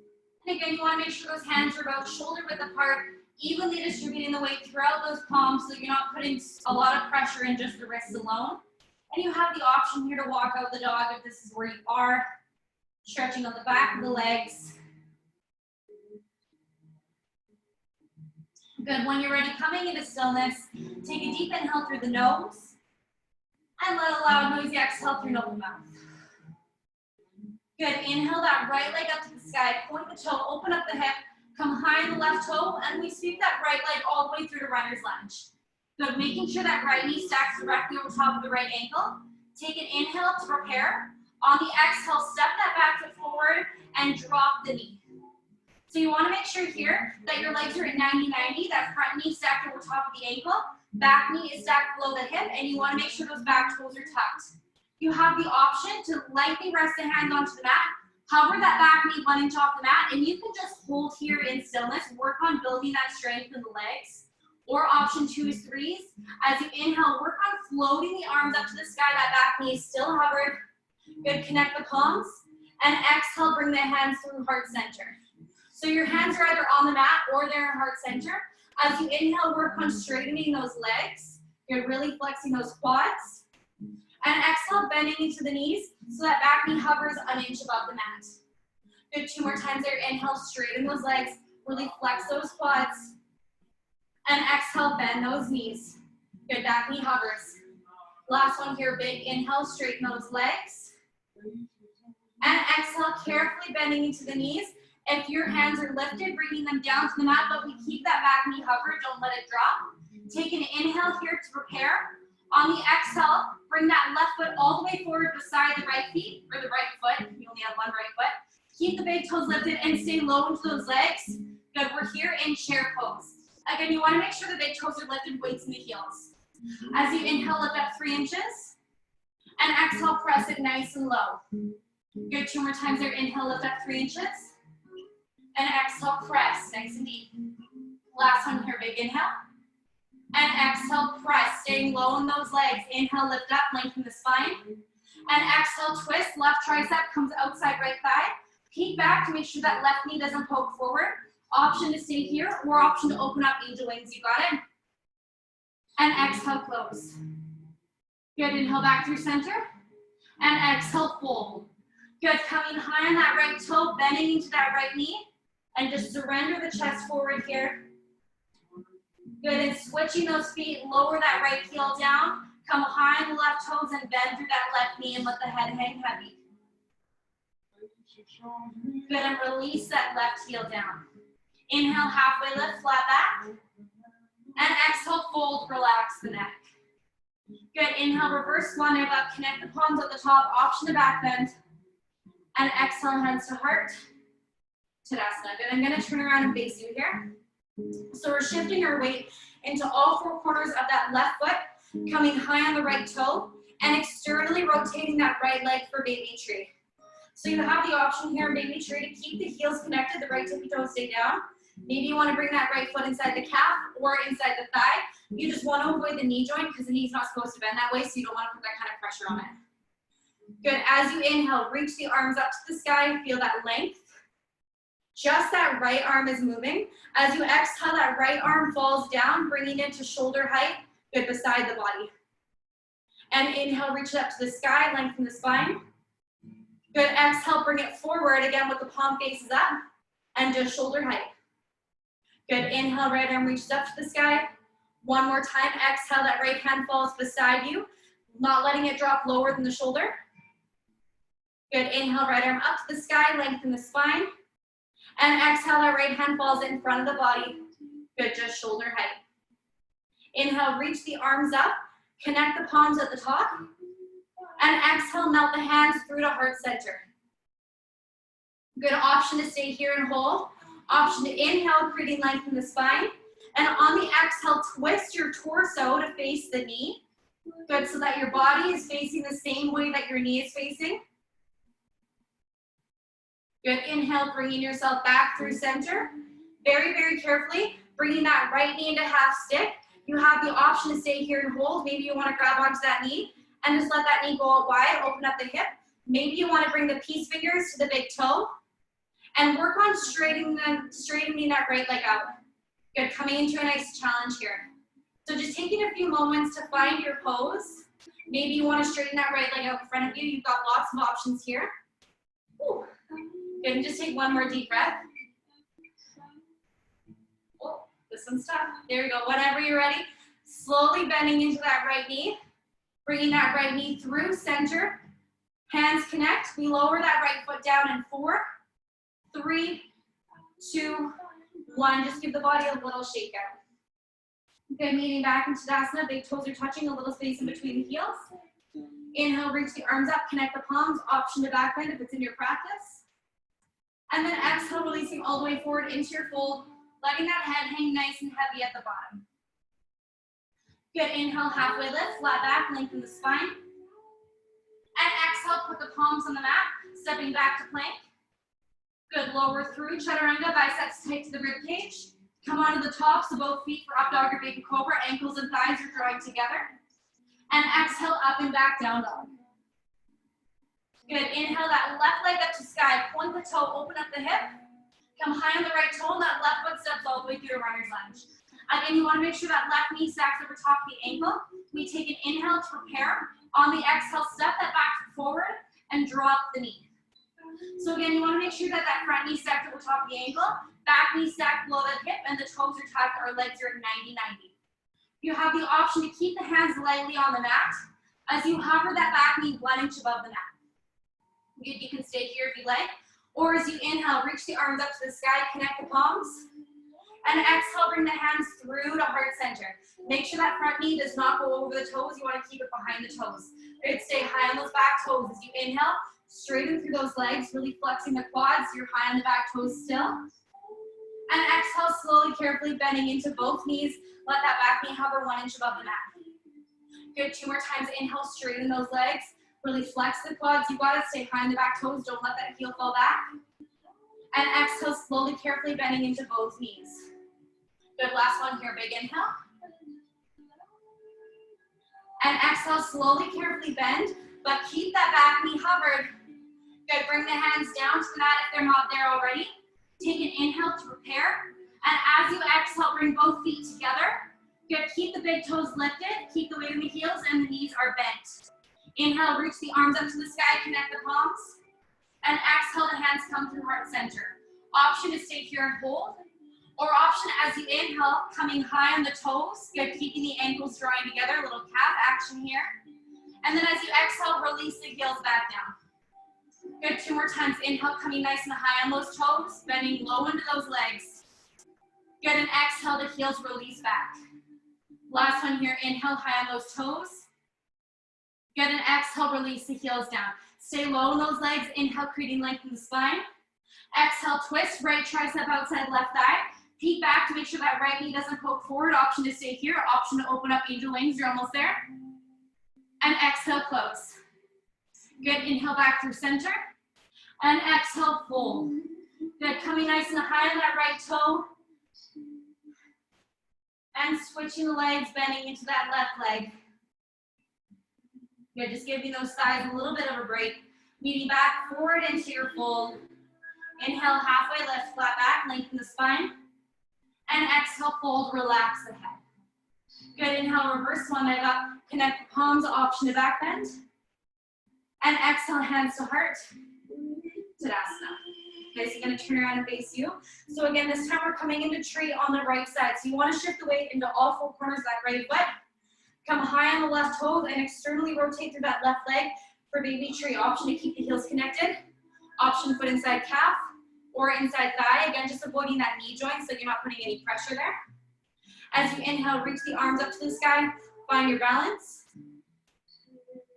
again, you want to make sure those hands are about shoulder width apart, evenly distributing the weight throughout those palms so you're not putting a lot of pressure in just the wrists alone. And you have the option here to walk out the dog if this is where you are. Stretching on the back of the legs. Good, when you're ready, coming into stillness, take a deep inhale through the nose, and let a loud noisy exhale through an open mouth. Good, inhale that right leg up to the sky, point the toe, open up the hip, come high on the left toe, and we sweep that right leg all the way through to runner's lunge. Good, making sure that right knee stacks directly over top of the right ankle. Take an inhale to prepare. On the exhale, step that back foot forward and drop the knee. So you want to make sure here that your legs are at 90-90, that front knee stacked over top of the ankle, back knee is stacked below the hip, and you want to make sure those back toes are tucked. You have the option to lightly rest the hands onto the mat, hover that back knee 1 inch off the mat, and you can just hold here in stillness, work on building that strength in the legs. Or option 2 is threes. As you inhale, work on floating the arms up to the sky, that back knee is still hovered. Good, connect the palms, and exhale, bring the hands through heart center. So your hands are either on the mat or they're in heart center. As you inhale, work on straightening those legs. You're really flexing those quads. And exhale, bending into the knees so that back knee hovers an inch above the mat. Good, 2 more times there. Inhale, straighten those legs. Really flex those quads. And exhale, bend those knees. Good, back knee hovers. Last one here, big inhale, straighten those legs. And exhale, carefully bending into the knees. If your hands are lifted, bringing them down to the mat, but we keep that back knee hovered, don't let it drop. Take an inhale here to prepare. On the exhale, bring that left foot all the way forward beside the right feet, or the right foot, you only have one right foot. Keep the big toes lifted and stay low into those legs. Good, we're here in chair pose. Again, you want to make sure the big toes are lifted, weights in the heels. As you inhale, lift up 3 inches, and exhale, press it nice and low. Good, 2 more times there. Inhale, lift up 3 inches. And exhale, press, nice and deep. Last one here, big inhale. And exhale, press, staying low in those legs. Inhale, lift up, lengthen the spine. And exhale, twist, left tricep comes outside right thigh. Peek back to make sure that left knee doesn't poke forward. Option to stay here, or option to open up angel wings, you got it? And exhale, close. Good, inhale back through center. And exhale, fold. Good, coming high on that right toe, bending into that right knee. And just surrender the chest forward here. Good, and switching those feet, lower that right heel down. Come high on the left toes and bend through that left knee and let the head hang heavy. Good, and release that left heel down. Inhale, halfway lift, flat back. And exhale, fold, relax the neck. Good, inhale, reverse swan dive up, connect the palms at the top, option to back bend. And exhale, hands to heart. Tadasana. Good, I'm gonna turn around and face you here. So we're shifting our weight into all 4 corners of that left foot, coming high on the right toe, and externally rotating that right leg for baby tree. So you have the option here in baby tree to keep the heels connected, the right tippy toes stay down. Maybe you wanna bring that right foot inside the calf or inside the thigh. You just wanna avoid the knee joint because the knee's not supposed to bend that way, so you don't wanna put that kind of pressure on it. Good, as you inhale, reach the arms up to the sky, feel that length. Just that right arm is moving. As you exhale, that right arm falls down, bringing it to shoulder height, good, beside the body. And inhale, reach it up to the sky, lengthen the spine. Good, exhale, bring it forward, again with the palm faces up, and just shoulder height. Good, inhale, right arm reaches up to the sky. One more time, exhale, that right hand falls beside you, not letting it drop lower than the shoulder. Good, inhale, right arm up to the sky, lengthen the spine. And exhale, that right hand falls in front of the body. Good, just shoulder height. Inhale, reach the arms up, connect the palms at the top. And exhale, melt the hands through to heart center. Good option to stay here and hold. Option to inhale, creating length in the spine. And on the exhale, twist your torso to face the knee. Good, so that your body is facing the same way that your knee is facing. Good, inhale, bringing yourself back through center. Very, very carefully, bringing that right knee into half stick. You have the option to stay here and hold. Maybe you want to grab onto that knee and just let that knee go out wide, open up the hip. Maybe you want to bring the peace fingers to the big toe and work on straightening that right leg out. Good, coming into a nice challenge here. So just taking a few moments to find your pose. Maybe you want to straighten that right leg out in front of you. You've got lots of options here. Whew. Good, and just take one more deep breath. Oh, this one's tough. There we go. Whenever you're ready, slowly bending into that right knee, bringing that right knee through center. Hands connect. We lower that right foot down in 4, 3, 2, 1. Just give the body a little shake out. Good, meeting back into Tadasana. Big toes are touching, a little space in between the heels. Inhale, reach the arms up, connect the palms. Option to back bend if it's in your practice. And then exhale, releasing all the way forward into your fold, letting that head hang nice and heavy at the bottom. Good, inhale, halfway lift, flat back, lengthen the spine. And exhale, put the palms on the mat, stepping back to plank. Good, lower through, chaturanga, biceps tight to the rib cage. Come onto the tops of both feet for up dog or baby cobra. Ankles and thighs are drawing together. And exhale, up and back, down dog. Good, inhale that left leg up to sky. Point the toe, open up the hip. Come high on the right toe, and that left foot steps all the way through to runner's lunge. Again, you want to make sure that left knee stacks over top of the ankle. We take an inhale to prepare. On the exhale, step that back forward and drop the knee. So again, you want to make sure that that front knee stacked over top of the ankle, back knee stacked below the hip, and the toes are tucked, our legs are 90-90. You have the option to keep the hands lightly on the mat as you hover that back knee 1 inch above the mat. Good, you can stay here if you like. Or as you inhale, reach the arms up to the sky, connect the palms. And exhale, bring the hands through to heart center. Make sure that front knee does not go over the toes. You want to keep it behind the toes. Good, stay high on those back toes. As you inhale, straighten through those legs, really flexing the quads. You're high on the back toes still. And exhale, slowly, carefully bending into both knees. Let that back knee hover 1 inch above the mat. Good, 2 more times. Inhale, straighten those legs. Really flex the quads. You got to stay high on the back toes. Don't let that heel fall back. And exhale, slowly, carefully bending into both knees. Good, last one here. Big inhale. And exhale, slowly, carefully bend, but keep that back knee hovered. Good, bring the hands down to the mat if they're not there already. Take an inhale to prepare. And as you exhale, bring both feet together. Good, keep the big toes lifted. Keep the weight in the heels and the knees are bent. Inhale, reach the arms up to the sky, connect the palms. And exhale, the hands come through heart center. Option to stay here and hold. Or option as you inhale, coming high on the toes. Good, keeping the ankles drawing together, a little calf action here. And then as you exhale, release the heels back down. Good, 2 more times. Inhale, coming nice and high on those toes, bending low into those legs. Good, and exhale, the heels release back. Last one here, inhale, high on those toes. Good, and exhale, release the heels down. Stay low in those legs. Inhale, creating length in the spine. Exhale, twist, right tricep outside left thigh. Peek back to make sure that right knee doesn't poke forward. Option to stay here. Option to open up angel wings. You're almost there. And exhale, close. Good, inhale back through center. And exhale, fold. Good, coming nice and high on that right toe. And switching the legs, bending into that left leg. Good, just giving those thighs a little bit of a break. Meeting back forward into your fold. Inhale, halfway lift, flat back, lengthen the spine. And exhale, fold, relax the head. Good, inhale, reverse one leg up, connect the palms, option to back bend. And exhale, hands to heart, Tadasana. Okay, so you're gonna turn around and face you. So again, this time we're coming into tree on the right side. So you wanna shift the weight into all 4 corners of that right foot. Come high on the left toes and externally rotate through that left leg for baby tree. Option to keep the heels connected. Option foot inside calf or inside thigh. Again, just avoiding that knee joint so you're not putting any pressure there. As you inhale, reach the arms up to the sky, find your balance.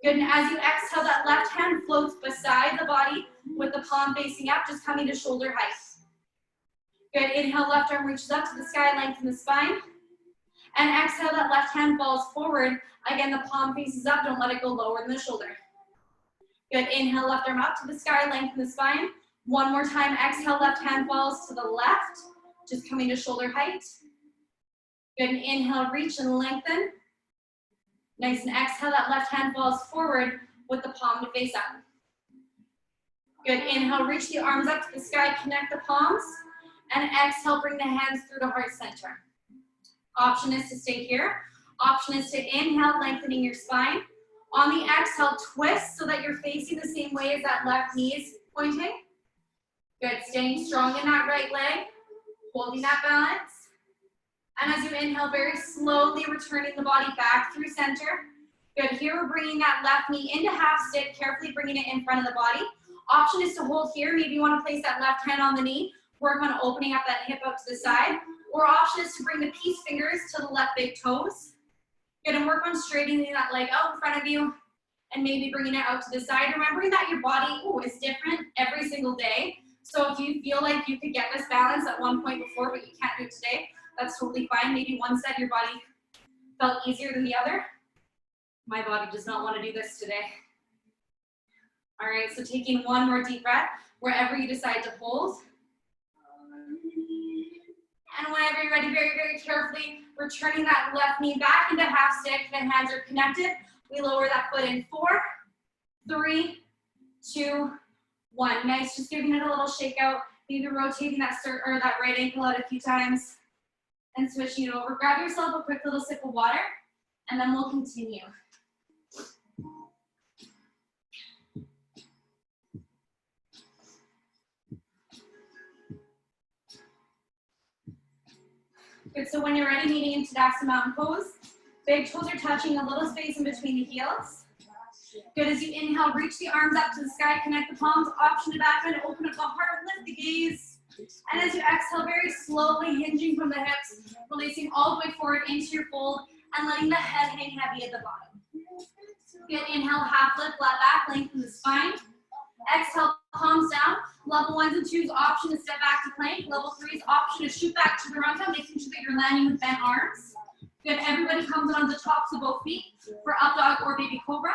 Good, and as you exhale, that left hand floats beside the body with the palm facing up, just coming to shoulder height. Good, inhale, left arm reaches up to the sky, lengthen the spine. And exhale, that left hand falls forward. Again, the palm faces up, don't let it go lower than the shoulder. Good, inhale, left arm up to the sky, lengthen the spine. One more time, exhale, left hand falls to the left, just coming to shoulder height. Good, and inhale, reach and lengthen. Nice, and exhale, that left hand falls forward with the palm to face up. Good, inhale, reach the arms up to the sky, connect the palms, and exhale, bring the hands through to heart center. Option is to stay here. Option is to inhale, lengthening your spine. On the exhale, twist so that you're facing the same way as that left knee is pointing. Good, staying strong in that right leg, holding that balance. And as you inhale, very slowly returning the body back through center. Good, here we're bringing that left knee into half stick, carefully bringing it in front of the body. Option is to hold here. Maybe you want to place that left hand on the knee, work on opening up that hip out to the side. Or option is to bring the peace fingers to the left big toes. Good, and work on straightening that leg out in front of you and maybe bringing it out to the side. Remembering that your body is different every single day. So if you feel like you could get this balance at one point before, but you can't do it today, that's totally fine. Maybe one set your body felt easier than the other. My body does not want to do this today. All right, so taking one more deep breath wherever you decide to hold. And whenever you're ready, very, very carefully, returning that left knee back into half stick. The hands are connected. We lower that foot in 4, 3, 2, 1. Nice, just giving it a little shake out. Maybe rotating that that right ankle out a few times and switching it over. Grab yourself a quick little sip of water, and then we'll continue. Good, so when you're ready, meeting into Tadasana Mountain Pose. Big toes are touching, a little space in between the heels. Good, as you inhale, reach the arms up to the sky, connect the palms, option to back bend, open up the heart, lift the gaze. And as you exhale, very slowly hinging from the hips, releasing all the way forward into your fold and letting the head hang heavy at the bottom. Good, inhale, half lift, flat back, lengthen the spine. Exhale, palms down. Level 1s and 2s, option to step back to plank. Level 3s, option to shoot back to chaturanga, making sure that you're landing with bent arms. Good, everybody comes on the tops of both feet for up dog or baby cobra.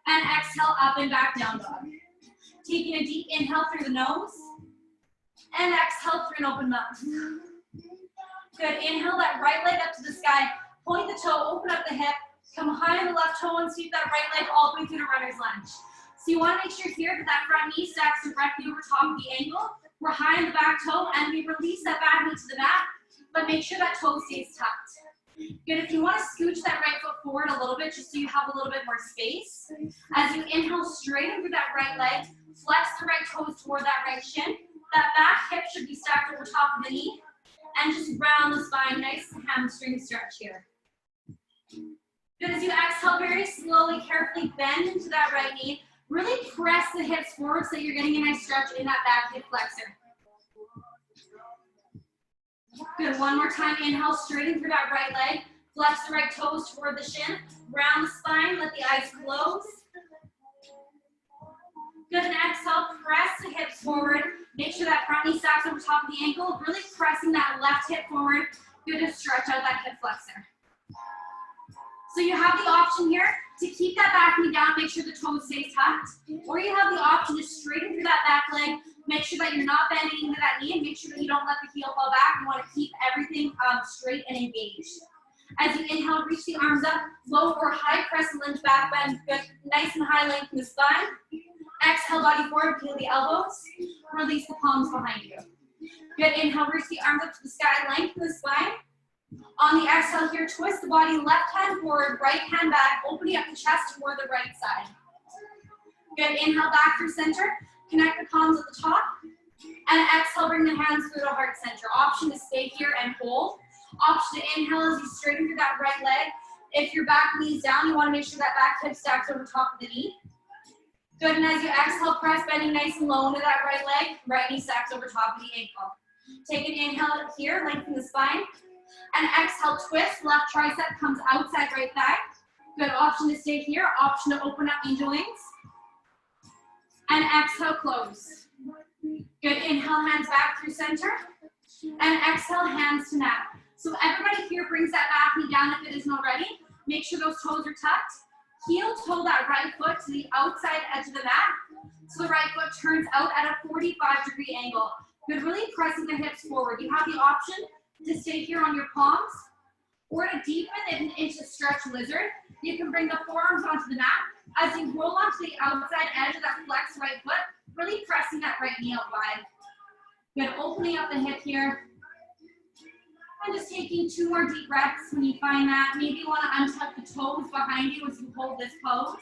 And exhale, up and back, down dog. Taking a deep inhale through the nose. And exhale through an open mouth. Good, inhale that right leg up to the sky. Point the toe, open up the hip. Come high on the left toe and sweep that right leg all the way through to runner's lunge. So you want to make sure here that that front knee stacks directly over top of the ankle. We're high on the back toe and we release that back knee to the mat, but make sure that toe stays tucked. Good, if you want to scooch that right foot forward a little bit just so you have a little bit more space. As you inhale, straighten through that right leg, flex the right toes toward that right shin. That back hip should be stacked over top of the knee and just round the spine, nice hamstring stretch here. Good, as you exhale, very slowly, carefully bend into that right knee. Really press the hips forward so you're getting a nice stretch in that back hip flexor. Good, one more time, inhale, straighten through that right leg. Flex the right toes toward the shin. Round the spine, let the eyes close. Good, and exhale, press the hips forward. Make sure that front knee stacks over top of the ankle. Really pressing that left hip forward. Good to stretch out that hip flexor. So you have the option here to keep that back knee down, make sure the toe stays tucked. Or you have the option to straighten through that back leg, make sure that you're not bending into that knee, and make sure that you don't let the heel fall back. You want to keep everything straight and engaged. As you inhale, reach the arms up, low or high crescent lunge back bend. Good, nice and high length in the spine. Exhale, body forward, peel the elbows. Release the palms behind you. Good, inhale, reach the arms up to the sky, lengthen the spine. On the exhale here, twist the body, left hand forward, right hand back, opening up the chest toward the right side. Good, inhale back through center, connect the palms at the top, and exhale, bring the hands through to heart center. Option to stay here and hold. Option to inhale as you straighten through that right leg. If your back knee's down, you want to make sure that back hip stacks over top of the knee. Good, and as you exhale, press bending nice and low into that right leg. Right knee stacks over top of the ankle. Take an inhale here, lengthen the spine. And exhale, twist, left tricep comes outside right thigh. Good, option to stay here, option to open up angel wings. And exhale, close. Good, inhale, hands back through center. And exhale, hands to mat. So everybody here brings that back knee down if it isn't already. Make sure those toes are tucked. Heel toe that right foot to the outside edge of the mat. So the right foot turns out at a 45-degree angle. Good, really pressing the hips forward. You have the option to stay here on your palms or to deepen it into stretch lizard. You can bring the forearms onto the mat. As you roll onto the outside edge of that flexed right foot, really pressing that right knee out wide. Good, opening up the hip here. And just taking 2 more deep breaths when you find that. Maybe you want to untuck the toes behind you as you hold this pose.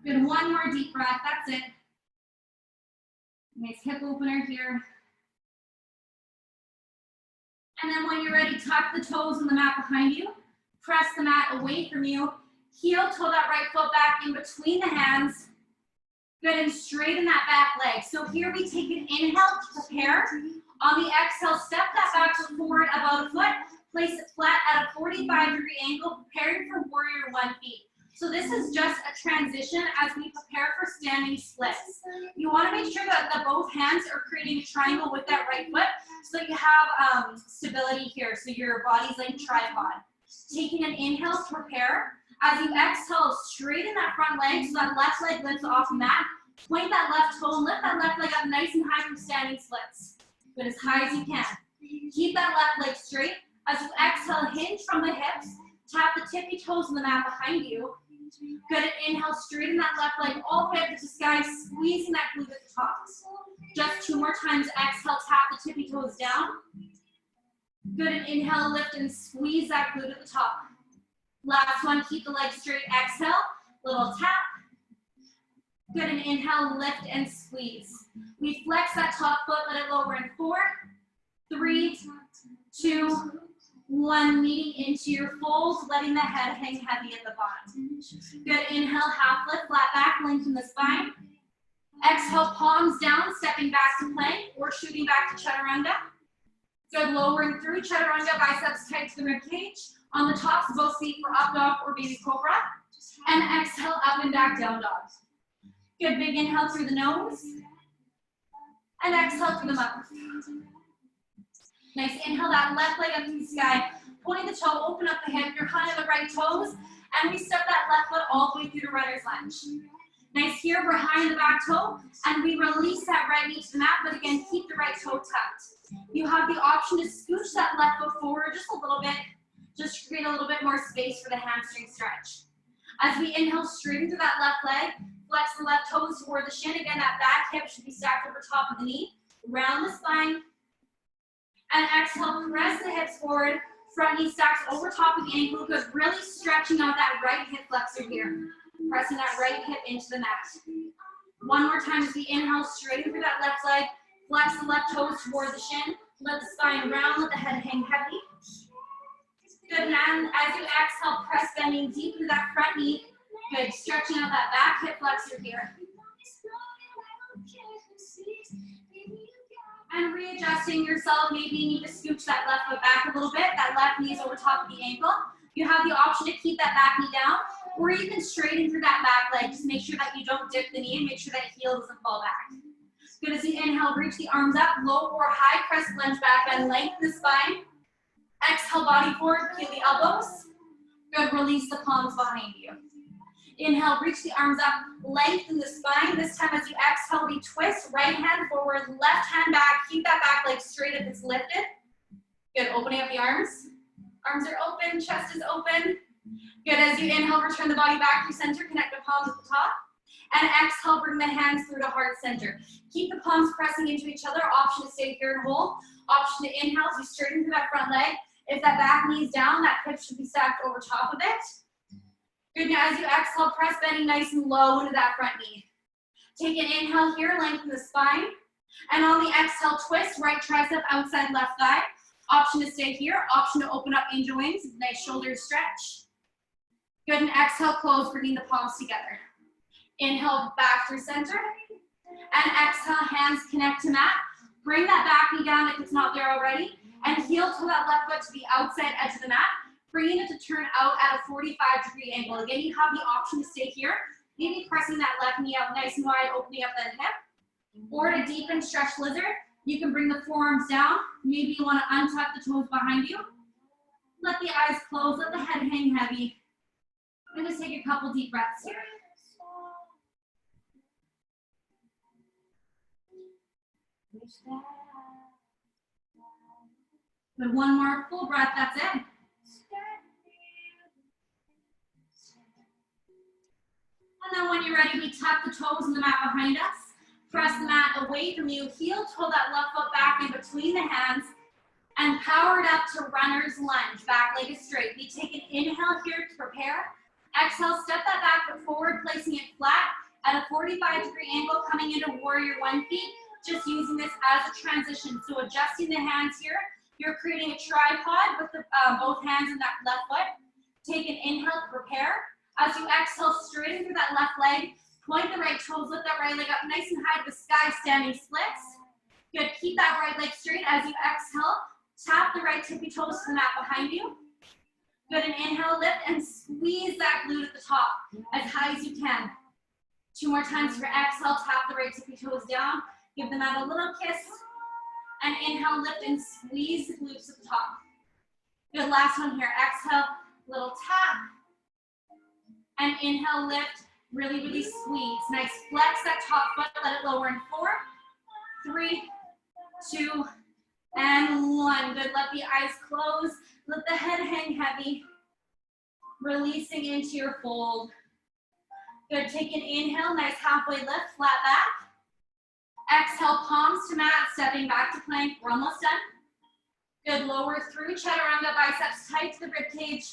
Good, 1 more deep breath, that's it. Nice hip opener here. And then when you're ready, tuck the toes on the mat behind you. Press the mat away from you. Heel toe that right foot back in between the hands. Good, and straighten that back leg. So here we take an inhale to prepare. On the exhale, step that back foot forward about a foot. Place it flat at a 45-degree angle, preparing for warrior 1 feet. So this is just a transition as we prepare for standing splits. You want to make sure that both hands are creating a triangle with that right foot so that you have stability here, so your body's like tripod. Taking an inhale to prepare. As you exhale, straighten that front leg so that left leg lifts off the mat. Point that left toe and lift that left leg up nice and high from standing splits. But as high as you can. Keep that left leg straight. As you exhale, hinge from the hips. Tap the tippy toes on the mat behind you. Good, inhale, straighten that left leg all the way up to the sky, squeezing that glute at the top. Just 2 more times, exhale, tap the tippy toes down. Good, and inhale, lift and squeeze that glute at the top. Last one, keep the leg straight, exhale, little tap. Good, and inhale, lift and squeeze. We flex that top foot, let it lower in 4, 3, 2, 1, meeting into your folds, letting the head hang heavy at the bottom. Good, inhale, half lift, flat back, lengthen the spine. Exhale, palms down, stepping back to plank or shooting back to chaturanga. Good, lowering through chaturanga, biceps tight to the rib cage. On the tops of both feet for up dog or baby cobra. And exhale, up and back, down dog. Good, big inhale through the nose. And exhale through the mouth. Nice, inhale that left leg up to the sky. Pointing the toe, open up the hip, you're high on the right toes. And we step that left foot all the way through to runner's lunge. Nice, here we're high in the back toe. And we release that right knee to the mat, but again, keep the right toe tucked. You have the option to scooch that left foot forward just a little bit. Just to create a little bit more space for the hamstring stretch. As we inhale, straighten through that left leg, flex the left toes toward the shin. Again, that back hip should be stacked over top of the knee. Round the spine. And exhale, press the hips forward. Front knee stacks over top of the ankle. Good, really stretching out that right hip flexor here. Pressing that right hip into the mat. 1 more time as we inhale, straighten through that left leg. Flex the left toes toward the shin. Let the spine round, let the head hang heavy. Good, and as you exhale, press bending deep into that front knee. Good, stretching out that back hip flexor here. And readjusting yourself, maybe you need to scooch that left foot back a little bit. That left knee is over top of the ankle. You have the option to keep that back knee down, or you can straighten through that back leg. Just make sure that you don't dip the knee and make sure that heel doesn't fall back. Good, as you inhale, reach the arms up, low or high crescent lunge back bend, lengthen the spine. Exhale, body forward, peel the elbows. Good, release the palms behind you. Inhale, reach the arms up, lengthen the spine. This time as you exhale, we twist, right hand forward, left hand back. Keep that back leg straight if it's lifted. Good, opening up the arms. Arms are open, chest is open. Good, as you inhale, return the body back to center, connect the palms at the top. And exhale, bring the hands through to heart center. Keep the palms pressing into each other. Option to stay here and hold. Option to inhale as you straighten through that front leg. If that back knee is down, that hip should be stacked over top of it. Good, now as you exhale, press bending nice and low into that front knee. Take an inhale here, lengthen the spine. And on the exhale, twist, right tricep outside left thigh. Option to stay here, option to open up angel wings, nice shoulder stretch. Good, and exhale, close, bringing the palms together. Inhale, back through center. And exhale, hands connect to mat. Bring that back knee down if it's not there already. And heel to that left foot to the outside edge of the mat. Bringing it to turn out at a 45-degree angle. Again, you have the option to stay here. Maybe pressing that left knee out nice and wide, opening up that hip. Or to deepen stretch lizard, you can bring the forearms down. Maybe you want to untuck the toes behind you. Let the eyes close, let the head hang heavy. And just take a couple deep breaths here. Good, one more full breath, that's it. And then when you're ready, we tuck the toes in the mat behind us. Press the mat away from you. Heel toe that left foot back in between the hands. And power it up to runner's lunge. Back leg is straight. We take an inhale here to prepare. Exhale, step that back foot forward, placing it flat at a 45-degree angle, coming into warrior one feet. Just using this as a transition. So adjusting the hands here. You're creating a tripod with the, both hands in that left foot. Take an inhale to prepare. As you exhale, straighten through that left leg. Point the right toes, lift that right leg up nice and high to the sky, standing splits. Good, keep that right leg straight as you exhale. Tap the right tippy toes to the mat behind you. Good, and inhale, lift and squeeze that glute at the top as high as you can. 2 more times for exhale, tap the right tippy toes down. Give the mat a little kiss. And inhale, lift and squeeze the glutes at the top. Good, last one here. Exhale, little tap. And inhale, lift. Really, really squeeze. Nice. Flex that top foot. Let it lower in 4, 3, 2, and 1. Good. Let the eyes close. Let the head hang heavy. Releasing into your fold. Good. Take an inhale. Nice halfway lift. Flat back. Exhale, palms to mat. Stepping back to plank. We're almost done. Good. Lower through chaturanga. Biceps tight to the rib cage.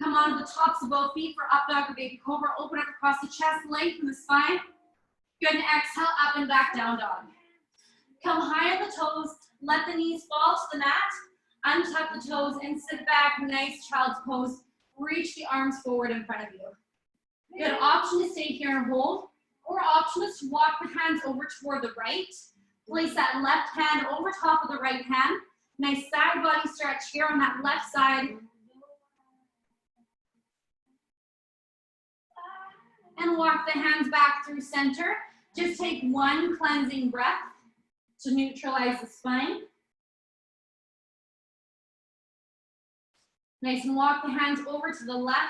Come onto the tops of both feet for up dog or baby cobra. Open up across the chest, lengthen the spine. Good, and exhale, up and back, down dog. Come high on the toes. Let the knees fall to the mat. Untuck the toes and sit back. Nice child's pose. Reach the arms forward in front of you. Good, option to stay here and hold. Or option is to walk the hands over toward the right. Place that left hand over top of the right hand. Nice side body stretch here on that left side. And walk the hands back through center. Just take one cleansing breath to neutralize the spine. Nice, and walk the hands over to the left.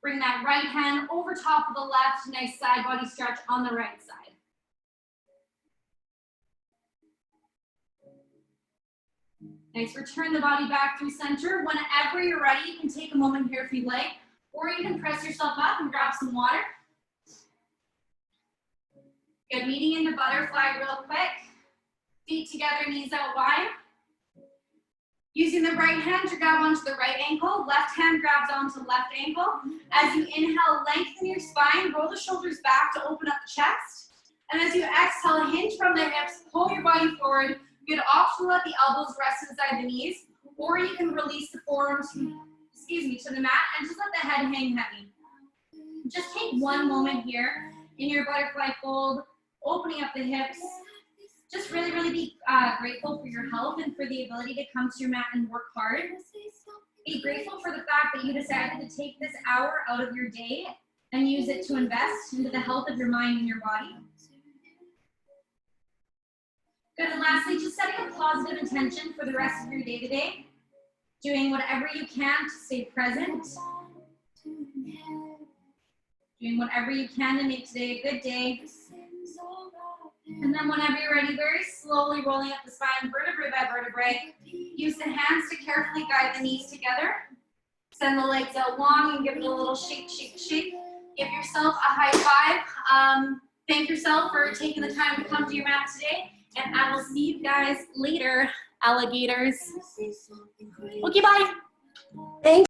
Bring that right hand over top of the left. Nice side body stretch on the right side. Nice, return the body back through center. Whenever you're ready, you can take a moment here if you'd like, or you can press yourself up and grab some water. Good, meeting into butterfly real quick. Feet together, knees out wide. Using the right hand to grab onto the right ankle, left hand grabs onto left ankle. As you inhale, lengthen your spine, roll the shoulders back to open up the chest. And as you exhale, hinge from the hips, pull your body forward. Good option to let the elbows rest inside the knees, or you can release the forearms, to the mat and just let the head hang heavy. Just take one moment here in your butterfly fold, opening up the hips. Just really, really be grateful for your health and for the ability to come to your mat and work hard. Be grateful for the fact that you decided to take this hour out of your day and use it to invest into the health of your mind and your body. Good, and lastly, just setting a positive intention for the rest of your day today. Doing whatever you can to stay present. Doing whatever you can to make today a good day. And then whenever you're ready, very slowly rolling up the spine, vertebrae by vertebrae. Use the hands to carefully guide the knees together. Send the legs out long and give it a little shake, shake, shake. Give yourself a high five. Thank yourself for taking the time to come to your mat today. And I will see you guys later, alligators. Okay, bye. Thanks.